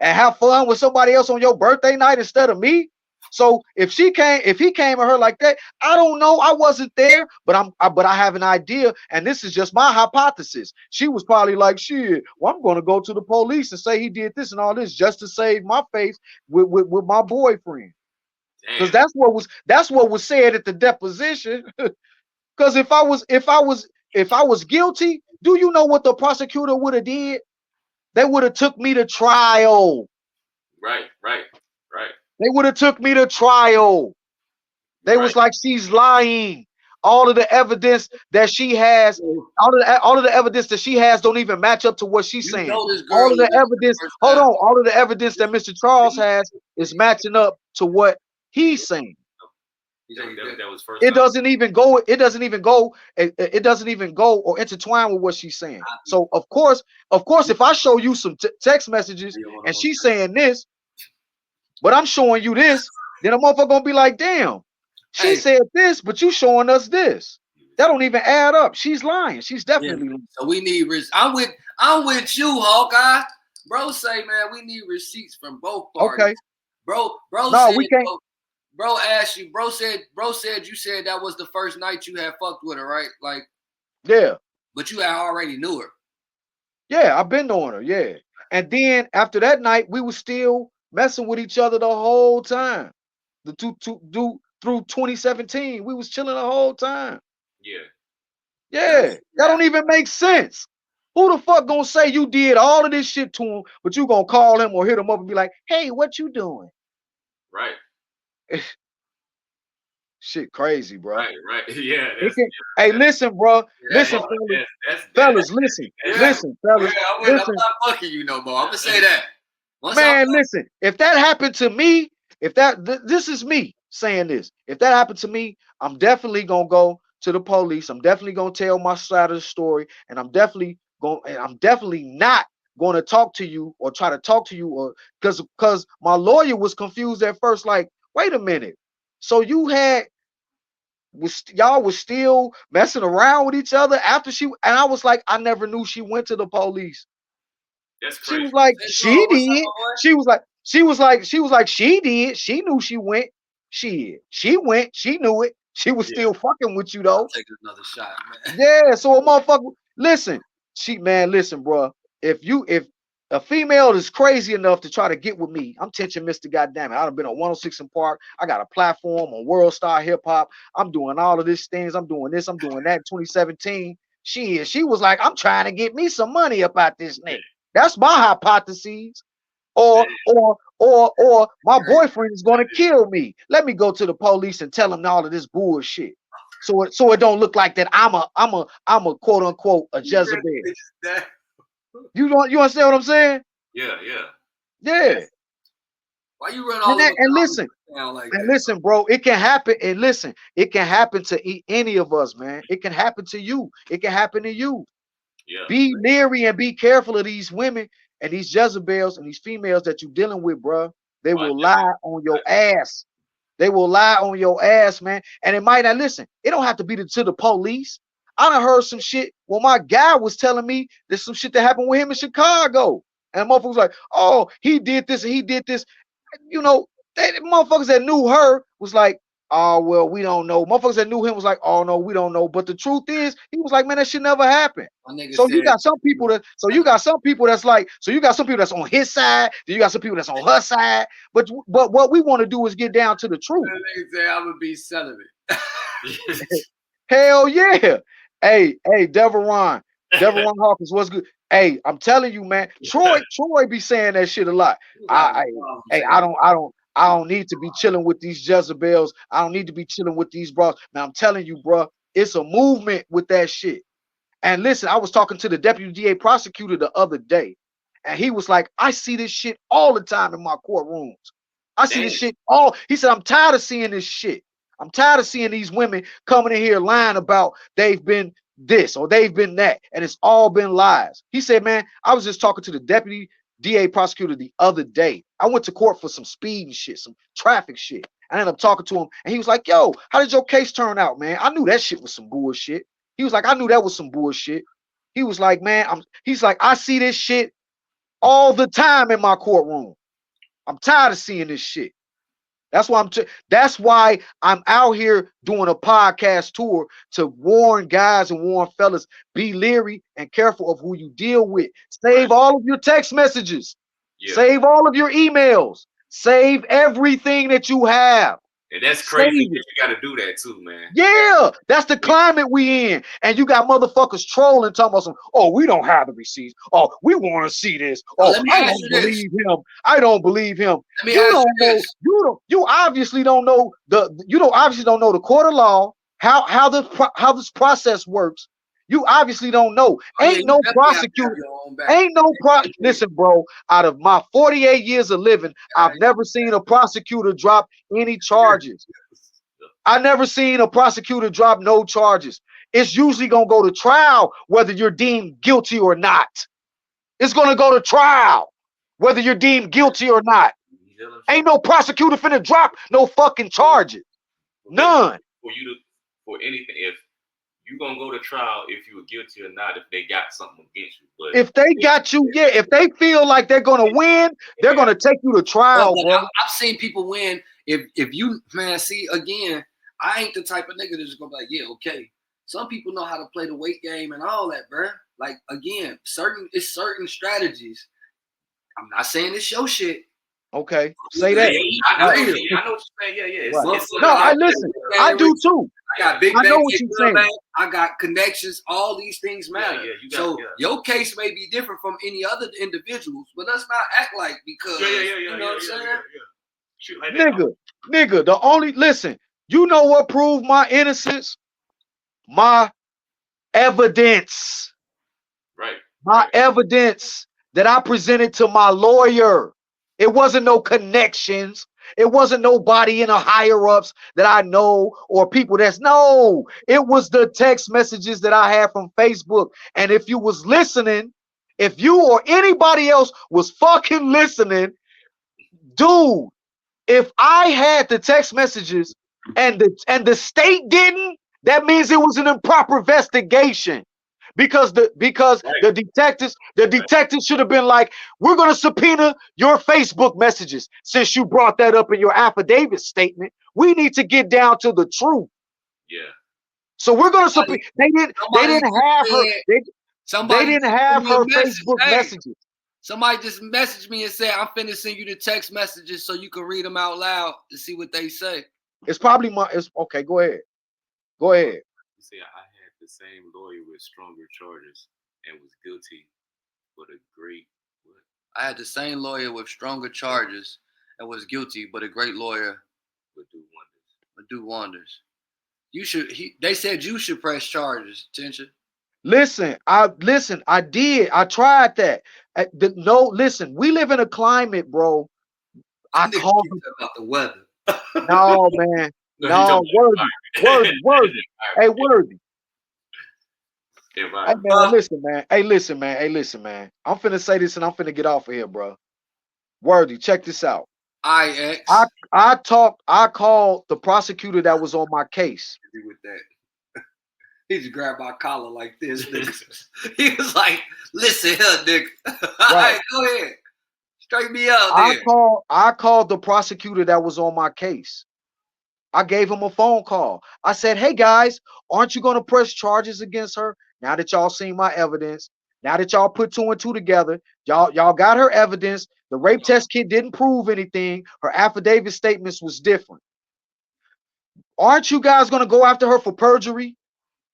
have fun with somebody else on your birthday night instead of me? So if he came at her like that, I don't know. I wasn't there, but I have an idea, and this is just my hypothesis. She was probably like, shit, well, I'm gonna go to the police and say he did this and all this just to save my face with my boyfriend. Because that's what was said at the deposition. Because if I was guilty, do you know what the prosecutor would have did? They would have took me to trial. Right. They would have took me to trial. They was like, she's lying. All of the evidence that she has, all of the evidence that she has don't even match up to what she's saying. All of the evidence, all of the evidence that Mr. Charles has is matching up to what he's saying. That was first it doesn't even go or intertwine with what she's saying. So of course, if I show you some text messages and she's saying this, but I'm showing you this, then a motherfucker gonna be like, damn, she said this, but you showing us this. That don't even add up. She's lying. She's definitely lying. So we need I'm with you, Hawkeye. Bro say, man, we need receipts from both parties. Okay. Bro no, said, we can't. Bro asked you, bro said you said that was the first night you had fucked with her, right? Like, yeah. But you had already knew her. Yeah, I've been knowing her, yeah. And then after that night, we were still messing with each other the whole time. Through 2017, we was chilling the whole time. Yeah. That don't even make sense. Who the fuck gonna say you did all of this shit to him, but you gonna call him or hit him up and be like, hey, what you doing? Right. Shit crazy, bro. Right. Yeah. Hey, listen, bro. Listen, fellas. Listen, fellas. I'm not fucking you no more. I'm gonna say that. Man, listen, if that happened to me, this is me saying this. If that happened to me, I'm definitely gonna go to the police. I'm definitely gonna tell my side of the story, and I'm definitely not gonna talk to you or try to talk to you, or because my lawyer was confused at first, like, wait a minute. So y'all was still messing around with each other after and I was like, I never knew she went to the police. That's She crazy. was like, she did. She was like, she did. She knew she went. She went. She knew it. She was still fucking with you though. I'll take another shot, man. Yeah. So a motherfucker, listen, listen, bro. If a female is crazy enough to try to get with me, I'm tension Mr. Goddamn it. I've been on 106 in Park. I got a platform on World Star Hip Hop. I'm doing all of these things. I'm doing this. I'm doing that. 2017. She was like, I'm trying to get me some money up out this nigga. That's my hypothesis. Or my boyfriend is gonna kill me. Let me go to the police and tell him all of this bullshit. So it don't look like that I'm a quote unquote a Jezebel. You understand what I'm saying? Yeah. Why you run all and listen, like and that? listen, bro, it can happen. And listen, it can happen to any of us, man. It can happen to you. It can happen to you. Yeah. Be leery and be careful of these women and these Jezebels and these females that you're dealing with, bro. They will lie on your ass. They will lie on your ass, man. And it might not, listen, it don't have to be to the police. I done heard some shit when my guy was telling me there's some shit that happened with him in Chicago. And the motherfucker was like, oh, he did this and he did this. You know, motherfuckers that knew her was like, oh, well, we don't know. Motherfuckers that knew him was like, oh, no, we don't know. But the truth is, he was like, man, that shit never happened. So you got some people that's like, so you got some people that's on his side, then you got some people that's on her side. But what we want to do is get down to the truth. Say I'm gonna be celibate. Hell yeah. Hey, Deveron Hawkins, what's good? Hey, I'm telling you, man. Troy be saying that shit a lot. I don't need to be chilling with these Jezebels. I don't need to be chilling with these bros. Man, I'm telling you, bro, it's a movement with that shit. And listen, I was talking to the deputy DA prosecutor the other day, and he was like, I see this shit all the time in my courtrooms. I see this shit he said, I'm tired of seeing this shit. I'm tired of seeing these women coming in here lying about they've been this or they've been that, and it's all been lies. He said, man, I was just talking to the deputy DA prosecutor the other day. I went to court for some speed and shit, some traffic shit. I ended up talking to him, and he was like, yo, how did your case turn out, man? I knew that shit was some bullshit. He was like, I knew that was some bullshit. He was like, man, he's like, I see this shit all the time in my courtroom. I'm tired of seeing this shit. That's why I'm out here doing a podcast tour to warn guys and warn fellas, be leery and careful of who you deal with. Save all of your text messages. Yeah. Save all of your emails. Save everything that you have. And that's crazy. You got to do that too, man. Yeah, that's the climate we in. And you got motherfuckers trolling, talking about some, oh, we don't have the receipts. Oh, we want to see this. Oh, I don't believe him. I don't believe him. You obviously don't know the court of law, how this process works. You obviously don't know. Ain't no prosecutor. Listen, bro, out of my 48 years of living, I've never seen a prosecutor drop any charges. I never seen a prosecutor drop no charges. It's usually going to go to trial whether you're deemed guilty or not. It's going to go to trial whether you're deemed guilty or not. Ain't no prosecutor finna drop no fucking charges. None. For anything, if you're gonna go to trial if you were guilty or not, if they got something against you. But if they got you, if they feel like they're gonna win, they're gonna take you to trial, bro. I've seen people win. If you, man, see, again, I ain't the type of nigga that's gonna be like, yeah, okay. Some people know how to play the weight game and all that, bro. Like, again, certain strategies. I'm not saying it's your shit. Okay, say that. I know what you're saying. Yeah. Right. No, I listen. I do too. I got big. I know what you're saying. I got connections. All these things matter. Your case may be different from any other individuals, but let's not act like because you know what I'm saying. Shoot like that. Nigga. The only listen. You know what proved my innocence? My evidence. Right. My evidence that I presented to my lawyer. It wasn't no connections. It wasn't nobody in the higher ups that I know or people that's no. It was the text messages that I had from Facebook. And if you was listening, if you or anybody else was fucking listening, dude, if I had the text messages and the state didn't, that means it was an improper investigation. Because the detectives should have been like, we're gonna subpoena your Facebook messages. Since you brought that up in your affidavit statement, we need to get down to the truth. Yeah. So we're gonna subpoena. They didn't have her. They didn't have her Facebook messages. Somebody just messaged me and said, I'm finna send you the text messages so you can read them out loud to see what they say. It's probably okay, go ahead. Go ahead. You see, I had the same lawyer with stronger charges and was guilty, but a great what? I had the same lawyer with stronger charges and was guilty, but a great lawyer Would do wonders. would do wonders. You should. They said you should press charges. Attention. Listen. I did. I tried that. Listen. We live in a climate, bro. I called about the weather. No, man. No, worthy. Hey, worthy. Hey, man, listen, man. Hey, listen, man. I'm finna say this and I'm finna get off of here, bro. Worthy, check this out. I called the prosecutor that was on my case. With that, he just grabbed my collar like this. He was like, "Listen here, nigga. All right, go ahead, straighten me out." I called the prosecutor that was on my case. I gave him a phone call. I said, "Hey guys, aren't you gonna press charges against her now that y'all seen my evidence? Now that y'all put 2 and 2 together, y'all got her evidence. The rape test kit didn't prove anything. Her affidavit statements was different. Aren't you guys gonna go after her for perjury?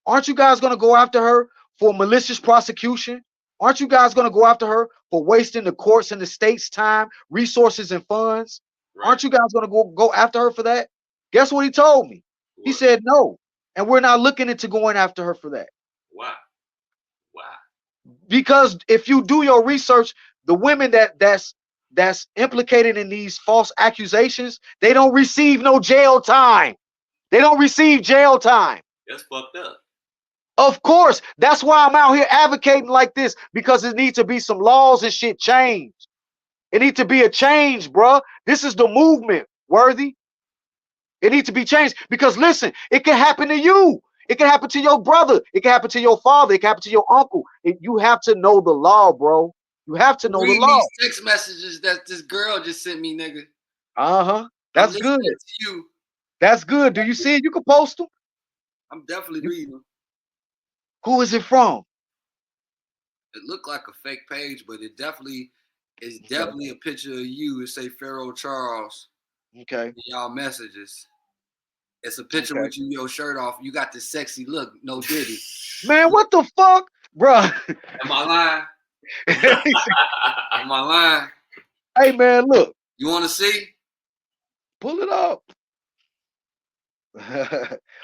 Aren't you guys gonna go after her for malicious prosecution? Aren't you guys gonna go after her for wasting the courts and the state's time, resources, and funds? Right. Aren't you guys gonna go after her for that?" Guess what he told me? What? He said no, and we're not looking into going after her for that. Why? Because if you do your research, the women that's implicated in these false accusations, they don't receive no jail time. They don't receive jail time. That's fucked up. Of course, that's why I'm out here advocating like this, because it needs to be some laws and shit changed. It needs to be a change, bro. This is the movement, Worthy. It needs to be changed because listen, it can happen to you. It can happen to your brother. It can happen to your father. It can happen to your uncle. You have to know the law, bro. You have to know the law. These text messages that this girl just sent me, nigga. That's good. To you. That's good. Do you see it? You can post them. I'm definitely reading them. Who is it from? It looked like a fake page, but it definitely is definitely a picture of you. It say Pharaoh Charles. Okay. Y'all messages. It's a picture with you, your shirt off. You got this sexy look. No Diddy. Man, what the fuck, bro? Am I lying? Am I lying? Hey, man, look. You want to see? Pull it up.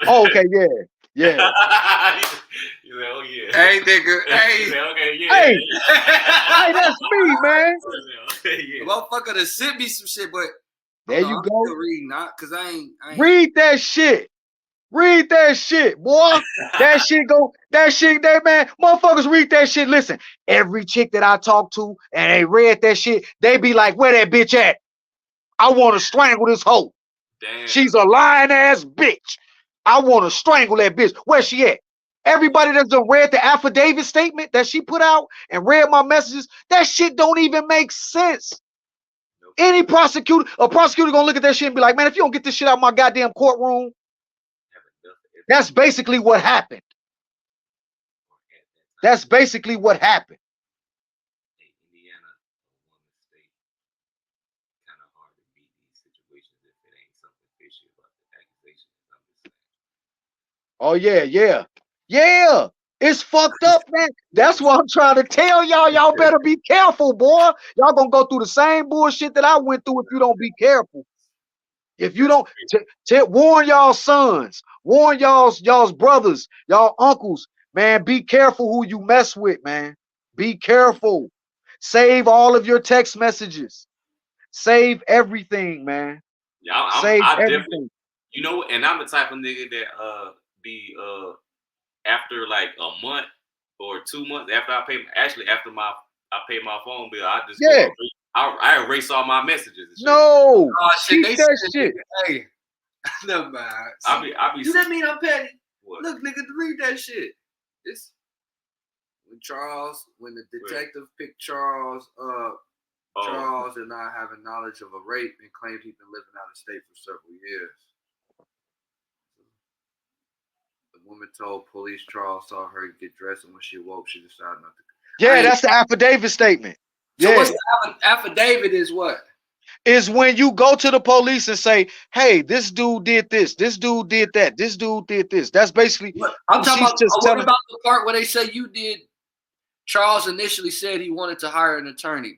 Oh, okay, yeah. You're like, oh yeah. Hey, nigga. Hey. Like, okay, yeah. Hey. Hey, that's me, man. Yeah. Motherfucker to send me some shit, but there you go. Read not because I ain't read that shit. Read that shit, boy. That shit, man. Motherfuckers read that shit. Listen, every chick that I talk to and they read that shit, they be like, where that bitch at? I want to strangle this hoe. Damn. She's a lying ass bitch. I want to strangle that bitch. Where she at? Everybody that's done read the affidavit statement that she put out and read my messages, that shit don't even make sense. Any prosecutor gonna look at that shit and be like, man, if you don't get this shit out of my goddamn courtroom, that's basically what happened. That's basically what happened. Indiana, one state, kind of hard to beat these situations if it ain't something fishy about the accusations. Oh yeah. It's fucked up, man. That's what I'm trying to tell y'all. Y'all better be careful, boy. Y'all gonna go through the same bullshit that I went through if you don't be careful. If you don't, warn y'all sons, warn y'all's brothers, y'all uncles, man. Be careful who you mess with, man. Be careful. Save all of your text messages. Save everything, man. Yeah, Save I definitely, everything. you know, and I'm the type of nigga that be after like a month or 2 months after I pay, actually after I pay my phone bill, I just go Yeah. I erase all my messages and shit. No. Oh shit, Keep they that said, shit. hey, never mind. I be. You that mean I'm petty? What? Look, nigga, read that shit. This when the detective picked Charles up. Charles did not have a knowledge of a rape and claimed he'd been living out of state for several years. The woman told police Charles saw her get dressed, and when she awoke, she decided not to. Yeah, that's the affidavit statement. So Yeah. what's the affidavit is what? Is when you go to the police and say, hey, this dude did this, this dude did that, this dude did this. That's basically I'm talking about. just What about the part where they say you did? Charles initially said he wanted to hire an attorney.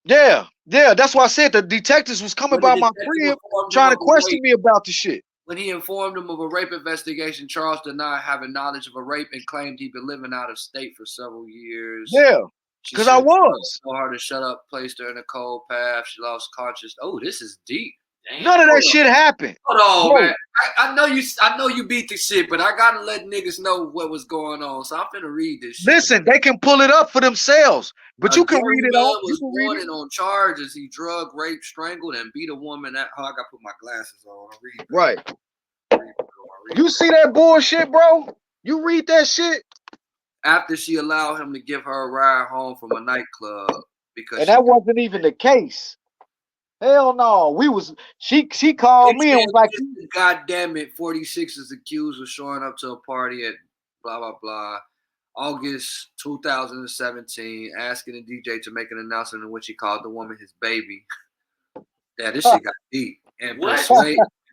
Yeah, that's why I said the detectives was coming by my crib trying to question me about the shit. When he informed him of a rape investigation, Charles did not have a knowledge of a rape and claimed he'd been living out of state for several years. Yeah, because I was. Told her to shut up, placed her in a cold path. She lost consciousness. Oh, this is deep. Damn. None of that shit happened. Hold on, man. I know you beat the shit, but I gotta let niggas know what was going on. So I'm finna read this shit. Listen, they can pull it up for themselves, but you can read it on. Was wanted on charges. He drug, raped, strangled, and beat a woman. I gotta put my glasses on. I'll read. Right. You see that bullshit, bro? You read that shit. After she allowed him to give her a ride home from a nightclub because that wasn't even the case. Hell no. She called me and was like, God damn it, 46 is accused of showing up to a party at blah blah blah. August 2017, asking the DJ to make an announcement in which he called the woman his baby. Yeah, this shit got deep. And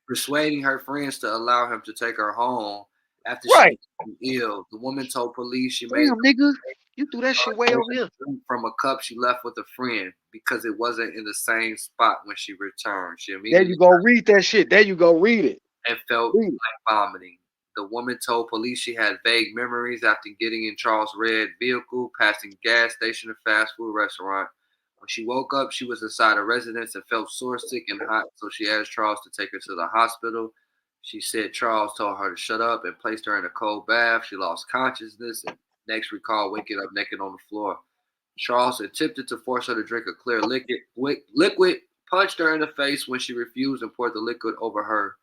persuading her friends to allow him to take her home after she became ill. The woman told police she made nigga, you threw that shit way over here. From a cup she left with a friend because it wasn't in the same spot when she returned. There you go, read that shit. There you go, read it. And felt like vomiting. The woman told police she had vague memories after getting in Charles' red vehicle, passing gas station and fast food restaurant. When she woke up, she was inside a residence and felt sore, sick, and hot, so she asked Charles to take her to the hospital. She said Charles told her to shut up and placed her in a cold bath. She lost consciousness and next recalled waking up naked on the floor. Charles attempted to force her to drink a clear liquid, punched her in the face when she refused and poured the liquid over her,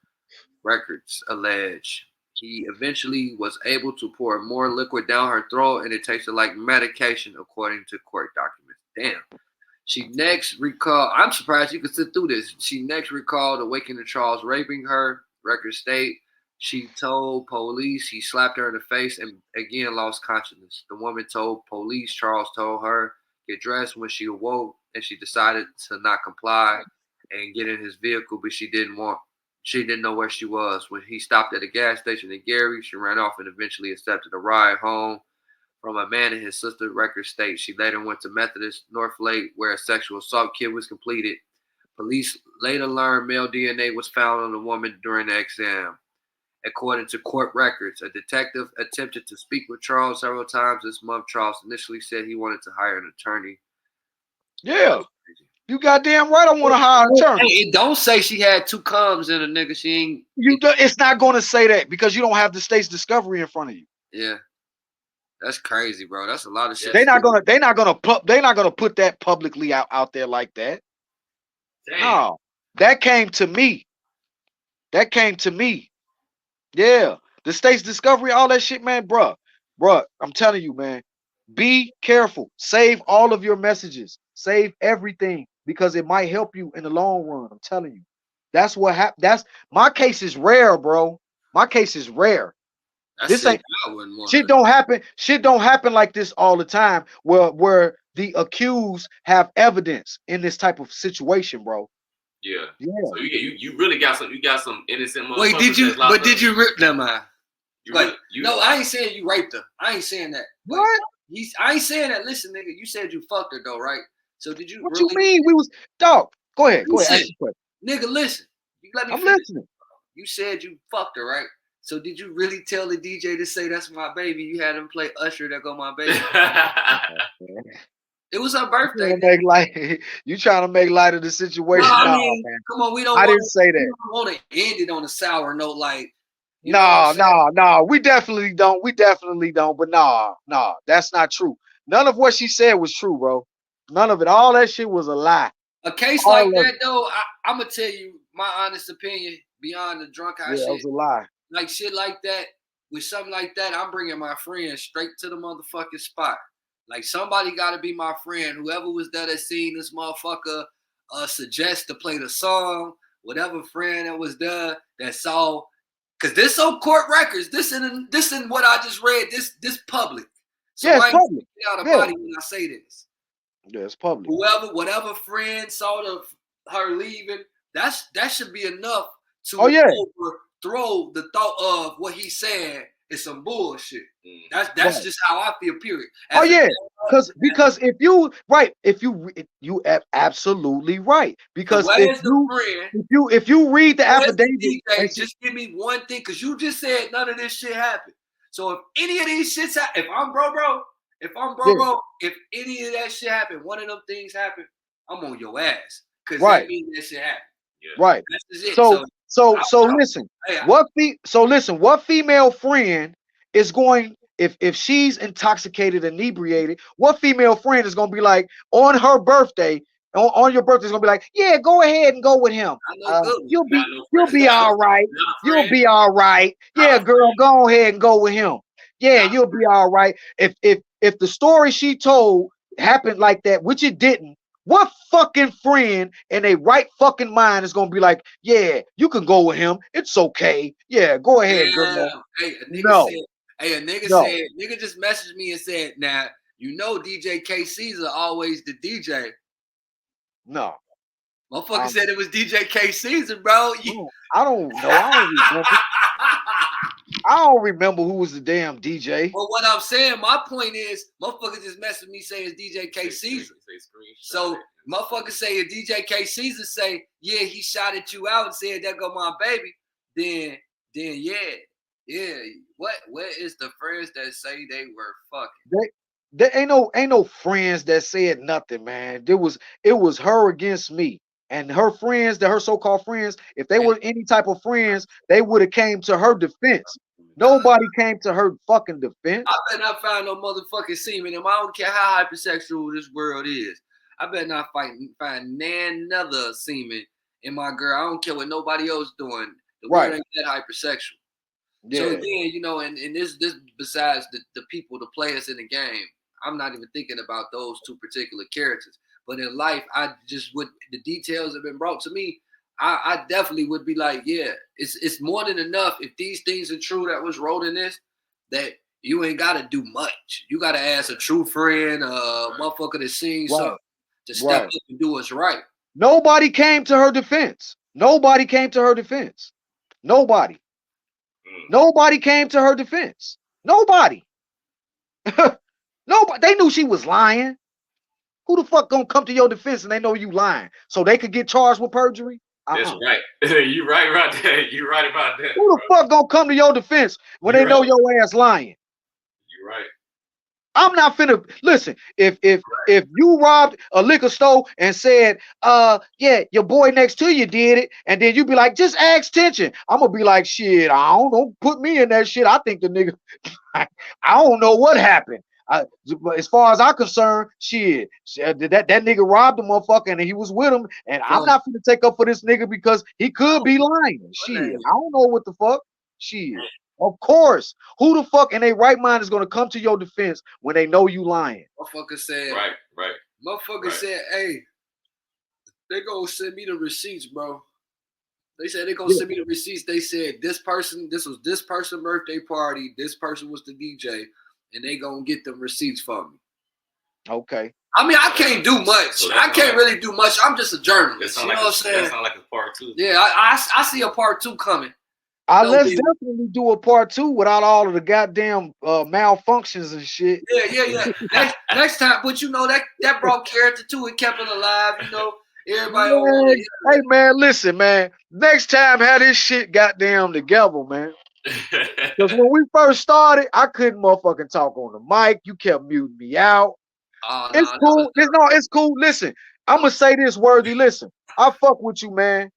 records allege. He eventually was able to pour more liquid down her throat and it tasted like medication, according to court documents. Damn. She next recalled, I'm surprised you could sit through this. She next recalled awakening Charles raping her, records state. She told police he slapped her in the face and again lost consciousness. The woman told police Charles told her get dressed when she awoke and she decided to not comply and get in his vehicle, but she didn't know where she was. When he stopped at a gas station in Gary, she ran off and eventually accepted a ride home from a man and his sister, record state. She later went to Methodist North Lake where a sexual assault kit was completed. Police later learned male DNA was found on the woman during the exam. According to court records, a detective attempted to speak with Charles several times this month. Charles initially said he wanted to hire an attorney. Yeah. You goddamn right I want to hire an attorney. Hey, it don't say she had 2 cums in a nigga. She ain't. It's not going to say that because you don't have the state's discovery in front of you. Yeah. That's crazy, bro. That's a lot of shit. They're not gonna put that publicly out there like that. Damn. No. That came to me. Yeah. The state's discovery, all that shit, man, bruh, I'm telling you, man, be careful. Save all of your messages. Save everything because it might help you in the long run. I'm telling you. That's what happened. My case is rare, bro. My case is rare. This ain't shit don't happen like this all the time where the accused have evidence in this type of situation, bro. Yeah. So you really got some innocent motherfuckers. Wait, did you rip them out? No, I ain't saying you raped her. I ain't saying that. What? I ain't saying that. Listen, nigga, you said you fucked her though, right? So did you? What you mean? We was dog. Go ahead. Ask the question. Nigga, listen. You let me. I'm listening. You said you fucked her, right? So did you really tell the DJ to say that's my baby? You had him play Usher, that go my baby. It was her You birthday. trying to make light, you trying to make light of the situation? No, I Nah, mean, man. come on, we don't I want didn't say we that. don't want to end it on a sour note, like you know what I'm No, saying? no, no. We definitely don't. We definitely don't. But nah, nah, that's not true. None of what she said was true, bro. None of it. All that shit was a lie. A case All like of that, it. though, I'm gonna tell you my honest opinion beyond the drunk high Yeah, it shit. was a lie. Like shit like that, with something like that, I'm bringing my friend straight to the motherfucking spot. Like somebody got to be my friend. Whoever was there that seen this motherfucker suggest to play the song, whatever friend that was there that saw, because this on court records. This in what I just read. This public. So Yeah, it's I ain't public. out of Yeah. body when I say this. Yeah, it's public. Whatever friend saw her leaving, that should be enough to Oh, yeah. overthrow the thought of what he's saying is some bullshit. That's Right. just how I feel. Period. Oh yeah, because if you absolutely right. Because where's the friend? if you read the Where's affidavit, the DJ, just give me one thing, because you just said none of this shit happened. So if any of these shits happen, if I'm bro, if any of that shit happened, one of them things happened, I'm on your ass. Because that means that shit happened. Yeah. Right. That's just it. So listen. Hey, what female friend is going, if she's intoxicated, inebriated, what female friend is going to be like on her birthday, on your birthday, is going to be like, yeah, go ahead and go with him. You'll be all right. You'll be all right. Yeah, girl, go ahead and go with him. Yeah, you'll be all right. If the story she told happened like that, which it didn't, what fucking friend in a right fucking mind is gonna be like, yeah, you can go with him. It's okay. Yeah, go ahead, girl. Hey, a nigga No. said, nigga just messaged me and said, now, you know DJ K Caesar always the DJ. No. Motherfucker said it was DJ K Caesar, bro. I don't know. I don't remember who was the damn DJ. Well, what I'm saying, my point is, motherfucker just messaged me saying it's DJ K Caesar. So motherfucker say if DJ K Caesar say, yeah, he shot at you out and said that go my baby, then yeah. Where is the friends that say they were fucking? There ain't no friends that said nothing, man. It was her against me. And her friends, her so-called friends, if they were any type of friends, they would have came to her defense. Nobody came to her fucking defense. I better not find no motherfucking semen. And I don't care how hypersexual this world is. I better not find another semen in my girl. I don't care what nobody else doing. The world ain't that hypersexual. Yeah. So again, and this besides the people, the players in the game, I'm not even thinking about those two particular characters. But in life, I just the details have been brought to me. I definitely would be like, yeah, it's more than enough. If these things are true that was wrote in this, that you ain't got to do much. You got to ask a true friend, motherfucker that's seen something to step up and do what's right. Nobody came to her defense. Nobody came to her defense. Nobody. Nobody came to her defense. Nobody. Nobody. They knew she was lying. Who the fuck gonna come to your defense and they know you lying so they could get charged with perjury? That's right. You right about that. You right about that. Who the fuck gonna come to your defense when they know your ass lying? You're right. I'm not finna listen. If you robbed a liquor store and said, yeah, your boy next to you did it, and then you be like, just ask tension. I'm gonna be like, shit, don't put me in that shit. I think the nigga, I don't know what happened. As far as I'm concerned, shit, that nigga robbed the motherfucker and he was with him, and I'm not gonna take up for this nigga because he could be lying. Shit, I don't know what the fuck. Shit, of course. Who the fuck in their right mind is gonna come to your defense when they know you lying? Motherfucker said, right. Motherfucker said, hey, they gonna send me the receipts, bro. They said they gonna send me the receipts. They said this was this person's birthday party. This person was the DJ. And they gonna get them receipts from me. Okay. I mean, I can't do much. So I can't really do much. I'm just a journalist. You know what I'm saying? That sounds like a part 2. Yeah, I see a part 2 coming. Let's definitely do a part 2 without all of the goddamn malfunctions and shit. Yeah. Next time, but that brought character to it, kept it alive. Everybody. Hey man, listen, man. Next time, have this shit goddamn together, man. Because when we first started, I couldn't motherfucking talk on the mic. You kept muting me out. Oh It's no, cool. It's cool. Listen, I'm gonna say this, Worthy. Listen, I fuck with you, man.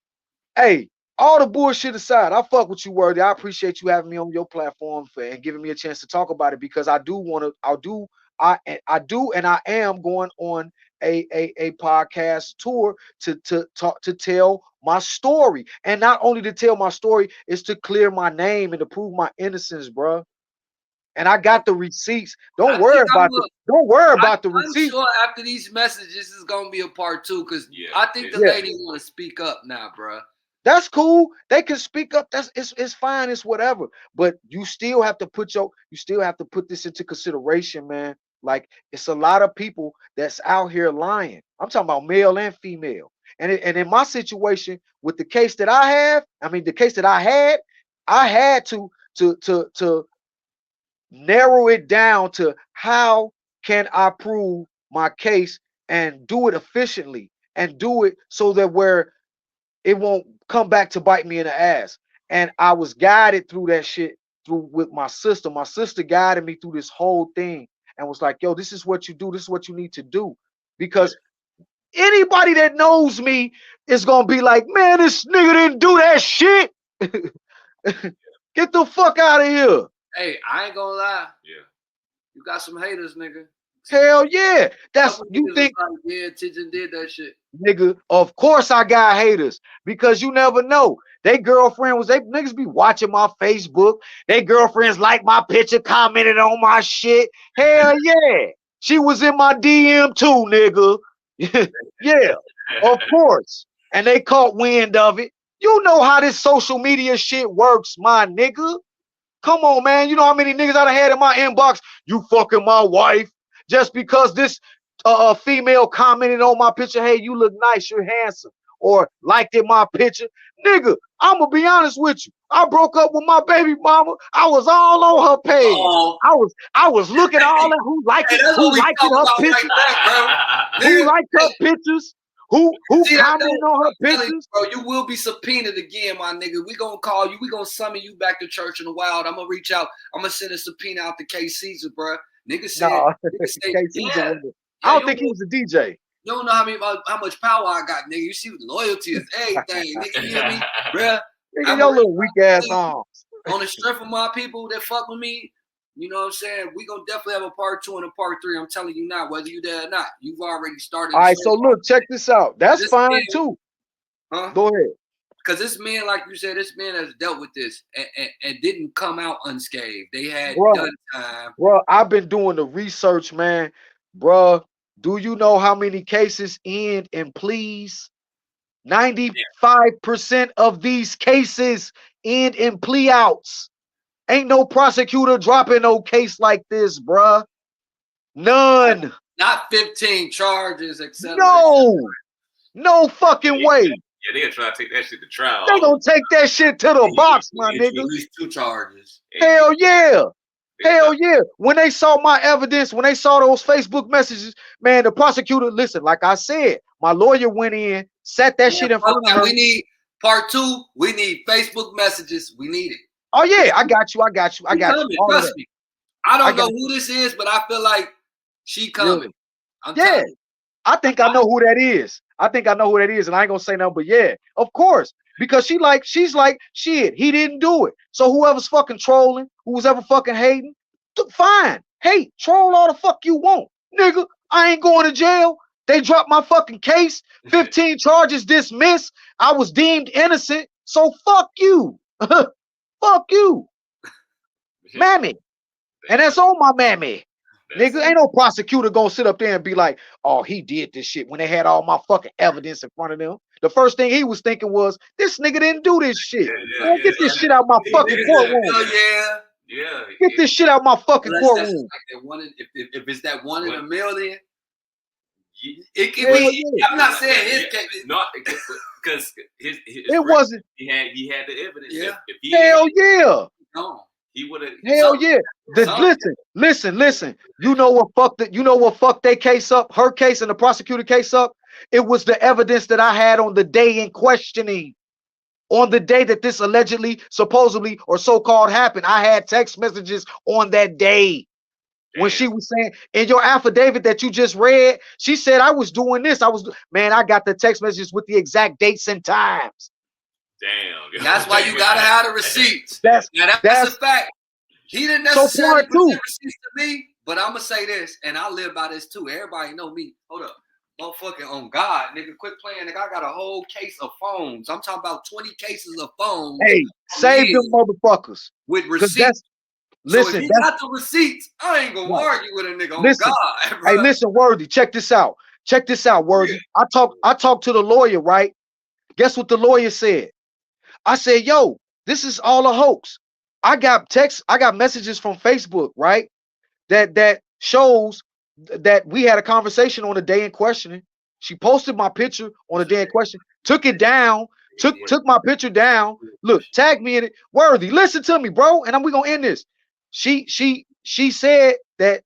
Hey, all the bullshit aside, I fuck with you, Worthy. I appreciate you having me on your platform and giving me a chance to talk about it because I do want to. And I am going on a podcast tour to talk to tell my story, and not only to tell my story, is to clear my name and to prove my innocence, bro. And I got the receipts. Don't I worry think about the. Don't worry about the I'm receipts. sure after these messages is gonna be a part 2 because Yeah, I think the yeah. ladies want to speak up now, bro. That's cool. They can speak up. It's fine. It's whatever. But you still have to put this into consideration, man. Like it's a lot of people that's out here lying. I'm talking about male and female. And in my situation with the case that I have, I mean the case that I had to narrow it down to how can I prove my case and do it efficiently and do it so that where it won't come back to bite me in the ass. And I was guided through that shit through with my sister. My sister guided me through this whole thing and was like, yo, this is what you do. This is what you need to do. Because anybody that knows me is gonna be like, man, this nigga didn't do that shit. Get the fuck out of here. Hey, I ain't gonna lie. Yeah. You got some haters, nigga. Hell yeah. That's Couple you niggas think, was like, yeah, Tijan did that shit. nigga. Of course I got haters because you never know. They niggas be watching my Facebook. They girlfriends like my picture, commented on my shit. Hell yeah. She was in my DM too, nigga. Yeah, of course. And they caught wind of it. You know how this social media shit works, my nigga. Come on, man. You know how many niggas I done had in my inbox? You fucking my wife. Just because this female commented on my picture, hey, you look nice, you're handsome, or liked in my picture. Nigga, I'm gonna be honest with you. I broke up with my baby mama. I was all on her page. Oh, I was looking all at who liked it, that's who what we liked talking her about pictures, right there, bro. who liked her pictures, who See, commented on her I'm telling you, pictures. bro, you will be subpoenaed again, my nigga. We gonna call you. We gonna summon you back to church in the wild. I'm gonna reach out. I'm gonna send a subpoena out to K Caesar, bro. Nigga said, Nah, nigga said, Casey's yeah. a winner. I don't think he was a DJ. You don't know how much power I got, nigga. You see, loyalty is everything, nigga. You hear me, bro? Nigga, your little weak ass arms. On the strength of my people that fuck with me, you know what I'm saying? We gonna definitely have a part 2 and a part 3. I'm telling you now, whether you there or not, you've already started. All right, so look, check this out. That's This fine man- too. Huh? Go ahead. Because this man, like you said, this man has dealt with this and didn't come out unscathed. They had done time. Bro, I've been doing the research, man. Bro, do you know how many cases end in pleas? 95% of these cases end in plea outs. Ain't no prosecutor dropping no case like this, bruh. None. Not 15 charges, etc. No fucking way. Yeah, they'll try to take that shit to trial. They gonna take that shit to the box, my nigga. At least 2 charges. Hell yeah. Hell yeah. When they saw my evidence, when they saw those Facebook messages, man, the prosecutor, listen, like I said, my lawyer went in, sat that shit in front of her. We need part 2. We need Facebook messages. We need it. Oh yeah, I got you. Trust me. I don't know who this is, but I feel like she coming. Really? Yeah. I think I know who that is. And I ain't gonna say nothing, but yeah, of course. Because she's like, shit, he didn't do it. So whoever's fucking trolling, who's ever fucking hating, fine. Hey, troll all the fuck you want. Nigga, I ain't going to jail. They dropped my fucking case. 15 charges dismissed. I was deemed innocent. So fuck you. Fuck you. Mammy. And that's on my mammy. Nigga, ain't no prosecutor gonna sit up there and be like, oh, he did this shit when they had all my fucking evidence in front of them. The first thing he was thinking was, this nigga didn't do this shit. Get this shit out my fucking courtroom. Yeah. Get this shit out my fucking courtroom. Like if it's that one in a million, it can be. I'm not saying his case. No, because his it wasn't. He had the evidence. Yeah. Hell yeah. No. He would have. Hell yeah. Listen. You know what fucked their case up, her case and the prosecutor case up? It was the evidence that I had on the day in questioning. On the day that this allegedly, supposedly, or so-called happened. I had text messages on that day. when she was saying in your affidavit that you just read, she said I was doing this. Man, I got the text messages with the exact dates and times. Damn. That's why you gotta have the receipts. That's a fact. He didn't necessarily so present receipts to me, but I'm gonna say this, and I live by this too. Everybody know me. Hold up. Motherfucking on God, nigga, quit playing. Nigga, I got a whole case of phones. I'm talking about 20 cases of phones. Hey, save them motherfuckers. With receipts. Listen, so if he got the receipts, I ain't gonna argue with a nigga on God. Bro. Hey, listen, Worthy, check this out. Check this out, Worthy. Yeah. I talked to the lawyer, right? Guess what the lawyer said? I said, yo, this is all a hoax. I got messages from Facebook, right? That shows that we had a conversation on the day in question. She posted my picture on the day in question, took it down, took my picture down. Look, tagged me in it. Worthy, listen to me, bro. And we gonna end this. She said that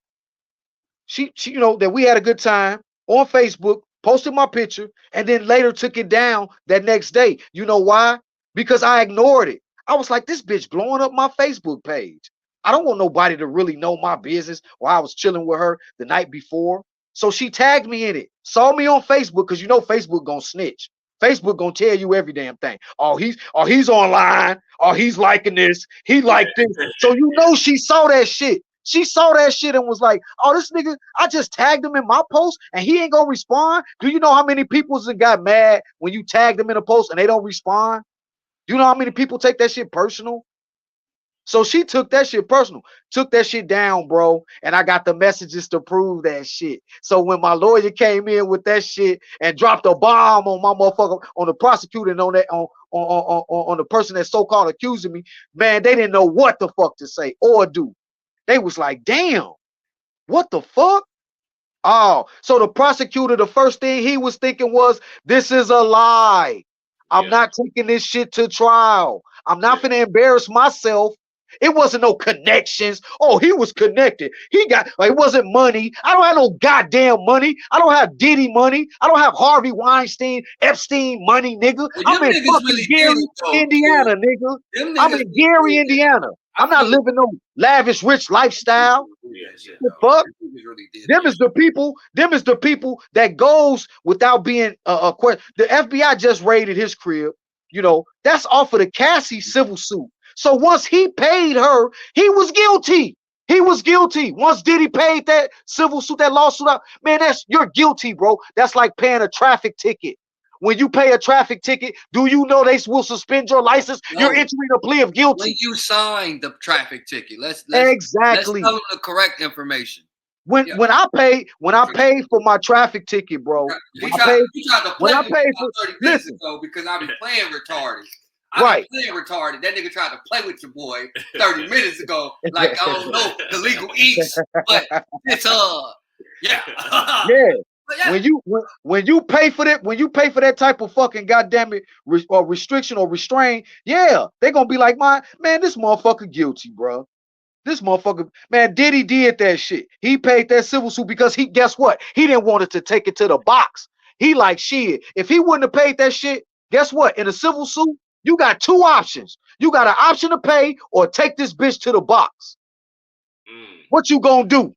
she you know that we had a good time on Facebook, posted my picture, and then later took it down that next day. You know why? Because I ignored it. I was like, this bitch blowing up my Facebook page. I don't want nobody to really know my business while I was chilling with her the night before. So she tagged me in it, saw me on Facebook, because you know Facebook gonna snitch. Facebook gonna tell you every damn thing. Oh, he's online. Oh, he's liking this. He liked this. So you know she saw that shit. She saw that shit and was like, oh, this nigga, I just tagged him in my post and he ain't gonna respond. Do you know how many people got mad when you tagged them in a post and they don't respond? Do you know how many people take that shit personal? So she took that shit personal, took that shit down, bro. And I got the messages to prove that shit. So when my lawyer came in with that shit and dropped a bomb on my motherfucker, on the prosecutor and on the person that so-called accusing me, man, they didn't know what the fuck to say or do. They was like, damn, what the fuck? Oh, so the prosecutor, the first thing he was thinking was, this is a lie. I'm not taking this shit to trial. I'm not finna embarrass myself. It wasn't no connections. Oh, he was connected. He got, like, it wasn't money. I don't have no goddamn money. I don't have Diddy money. I don't have Harvey Weinstein, Epstein money, nigga. Well, I'm in fucking really Gary, Indiana, nigga. I'm in Gary, Indiana. I'm not living no lavish, rich lifestyle. The fuck? Them is the people. Them is the people that goes without being the FBI just raided his crib. You know, that's off of the Cassie civil suit. So once he paid her, he was guilty. He was guilty. Once Diddy paid that civil suit, that lawsuit out, man, you're guilty, bro. That's like paying a traffic ticket. When you pay a traffic ticket, do you know they will suspend your license? No. You're entering a plea of guilty. When you sign the traffic ticket, let's exactly let's tell them the correct information. When I paid for my traffic ticket, bro. He tried to play with me 30 minutes ago because I be playing retarded. I be playing retarded. That nigga tried to play with your boy 30 minutes ago. Like, I don't know the legal eats, but it's yeah. Yeah. When you pay for that type of fucking goddamn it restriction or restraint, yeah, they're gonna be like, man, this motherfucker guilty, bro. This motherfucker, man, Diddy did that shit. He paid that civil suit because guess what? He didn't want it to take it to the box. He like, shit, if he wouldn't have paid that shit, guess what? In a civil suit, you got two options. You got an option to pay or take this bitch to the box. What you gonna do?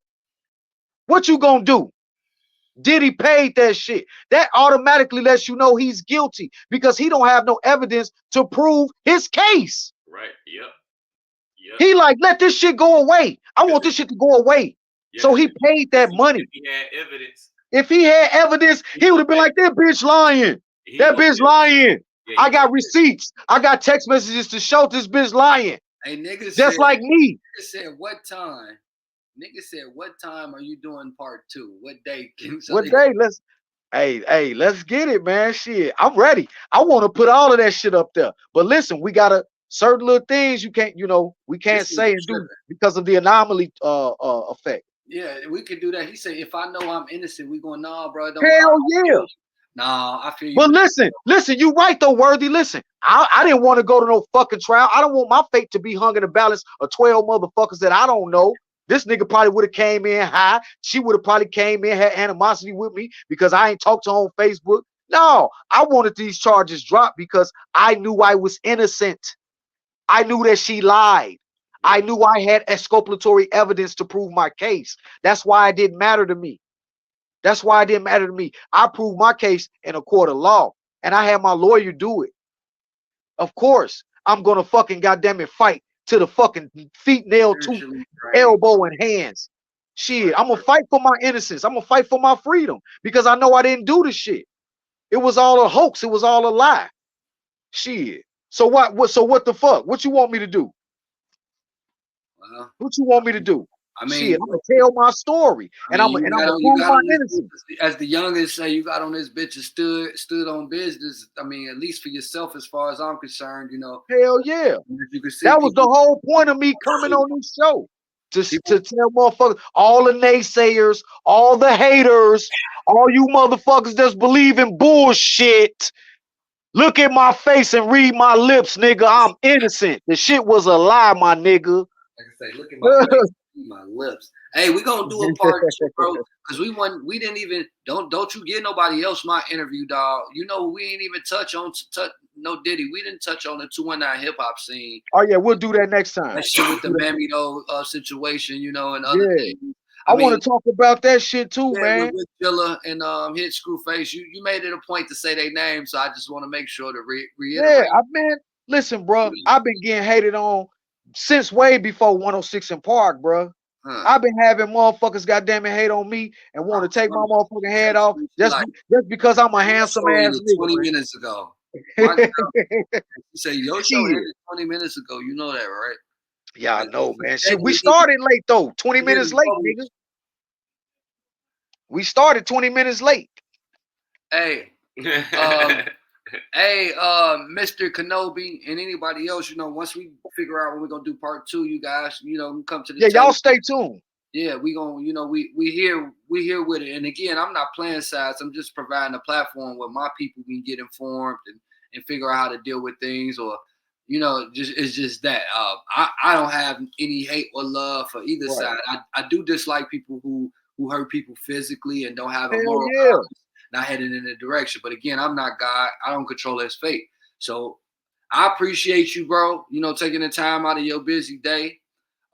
What you gonna do? Diddy paid that shit. That automatically lets you know he's guilty because he don't have no evidence to prove his case. Right. Yep. He like, let this shit go away. I want this shit to go away. So he paid that money. If he had evidence, he would have been like, that bitch lying. That bitch lying. I got receipts. I got text messages to show this bitch lying. Hey, nigga just like me. Nigga said, what time? Nigga said, what time are you doing part 2? What day? What day? Let's get it, man. Shit, I'm ready. I want to put all of that shit up there. But listen, we got certain little things you can't, we can't say and do because of the anomaly effect. Yeah, we could do that. He said, if I know I'm innocent, we going, nah, bro. Hell yeah. Nah, I feel you. But listen, you right though, Worthy. Listen, I didn't want to go to no fucking trial. I don't want my fate to be hung in the balance of 12 motherfuckers that I don't know. This nigga probably would have came in high. She would have probably came in, had animosity with me because I ain't talked to her on Facebook. No, I wanted these charges dropped because I knew I was innocent. I knew that she lied. I knew I had exculpatory evidence to prove my case. That's why it didn't matter to me. That's why it didn't matter to me. I proved my case in a court of law, and I had my lawyer do it. Of course, I'm gonna fucking goddamn it fight to the fucking feet nailed to elbow and hands. Shit, I'm gonna fight for my innocence. I'm gonna fight for my freedom because I know I didn't do the shit. It was all a hoax. It was all a lie. Shit. So what? So what the fuck? What you want me to do? Well, What you want me to do? I mean, shit, I'm gonna tell my story, and I'm gonna prove my innocence. As the youngest say, you got on this bitch and stood on business. I mean, at least for yourself, as far as I'm concerned, you know. Hell yeah, you can see that was the whole point of me coming on this show to tell motherfuckers, all the naysayers, all the haters, all you motherfuckers that's believing bullshit. Look at my face and read my lips, nigga. I'm innocent. The shit was a lie, my nigga. Like I say, look at my face, my lips. Hey, we gonna do a part 2, bro, because we didn't even don't you get nobody else my interview, dog. You know, we ain't even touch no Diddy. We didn't touch on the 219 hip hop scene. Oh yeah, we'll do that next time. That shit with the Mammy though situation, you know, and other things. I want to talk about that shit too, man. With Dilla and Hit Screwface, you made it a point to say their names, so I just want to make sure to reiterate. Yeah, man, listen, bro, I've been getting hated on since way before 106 in Park, bro. I've been having motherfuckers goddamn it hate on me and want to take my motherfucking head off just because I'm a handsome ass nigga. 20 minutes ago. You say your show ended 20 minutes ago. You know that, right? Yeah, I know, man. Shit, we started late though. 20 minutes late, nigga. We started 20 minutes late. Hey, hey, Mr. Kenobi and anybody else, you know, once we figure out when we're gonna do part 2, you guys, you know, come to the table. Y'all stay tuned. Yeah, we gonna, you know, we here with it. And again, I'm not playing sides. I'm just providing a platform where my people can get informed and figure out how to deal with things, or you know, it's just that I don't have any hate or love for either side. I do dislike people who hurt people physically and don't have a moral compass, not heading in a direction. But again, I'm not God. I don't control his fate. So I appreciate you, bro. You know, taking the time out of your busy day.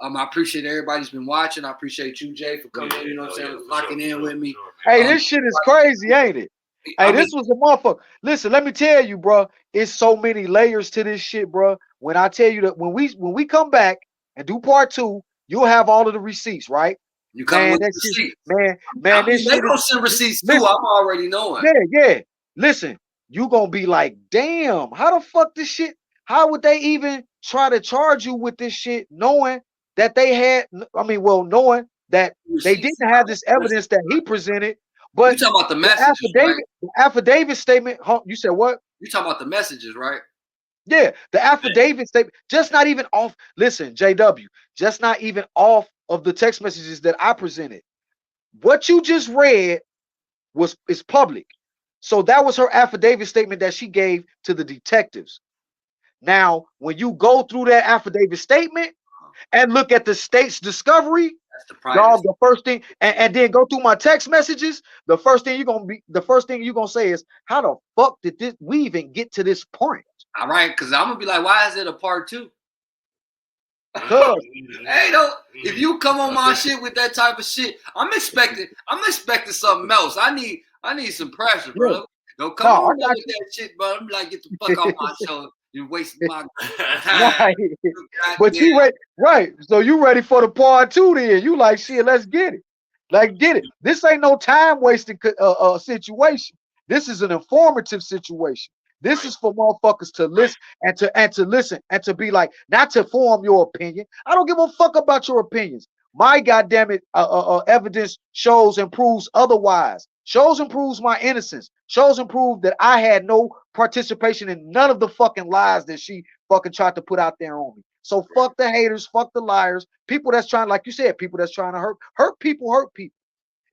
I appreciate everybody's been watching. I appreciate you, Jay, for coming in, you know what I'm saying, locking in with me. Hey, this shit is crazy, ain't it? Hey, this was a motherfucker. Listen, let me tell you, bro. It's so many layers to this shit, bro. When I tell you that when we come back and do part 2, you'll have all of the receipts, right? You come with receipts. Man, this shit is send receipts too. I'm already knowing. Yeah. Listen, you gonna be like, damn, how the fuck this shit? How would they even try to charge you with this shit, knowing that they had? Knowing that they didn't have this evidence that he presented. But you talking about the messages, the affidavit statement. You said what? You talking about the messages, right? Yeah, the affidavit statement, just not even off. Listen, JW, just not even off of the text messages that I presented. What you just read is public. So that was her affidavit statement that she gave to the detectives. Now, when you go through that affidavit statement and look at the state's discovery, dog, the first thing, and then go through my text messages, the first thing you're gonna say is, how the fuck did we even get to this point? All right, because I'm gonna be like, why is it a part 2? Hey, if you come on my shit with that type of shit, I'm expecting something else. I need some pressure, bro. Don't come on with that shit, bro. I'm like, get the fuck off my show. You're wasting my time. Right. But you ready, right? So you ready for the part 2 then? You like, shit, let's get it. Like, get it. This ain't no time wasting situation. This is an informative situation. This is for motherfuckers to listen and to be like, not to form your opinion. I don't give a fuck about your opinions. My goddamn it, evidence shows and proves otherwise. Shows and proves my innocence. Shows and prove that I had no participation in none of the fucking lies that she fucking tried to put out there on me. So fuck the haters, fuck the liars, people that's trying, like you said, people that's trying to hurt people.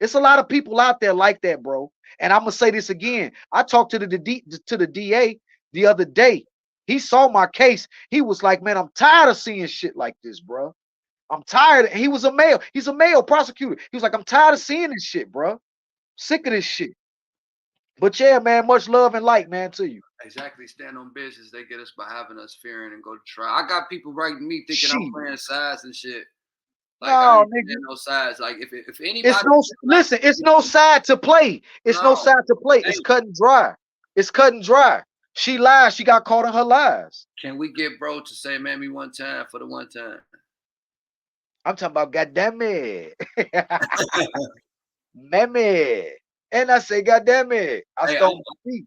It's a lot of people out there like that, bro. And I'm gonna say this again. I talked to the DA the other day. He saw my case. He was like, man, I'm tired of seeing shit like this, bro. I'm tired. He was a male. He's a male prosecutor. He was like, I'm tired of seeing this shit, bro. Sick of this shit. But yeah, man, much love and light, man, to you. Exactly. Stand on business. They get us by having us fearing and go to try. I got people writing me thinking I'm playing sides and shit. Like I No, ain't nigga. playing no sides. Like if anybody, It's no listen. It's no side to play. It's no side to play. It's cut and dry. It's cut and dry. She lied. She got caught in her lies. Can we get bro to say Mammy one time for the one time? I'm talking about goddamn it. Mammy. And I say, goddamn it. I stole my feet.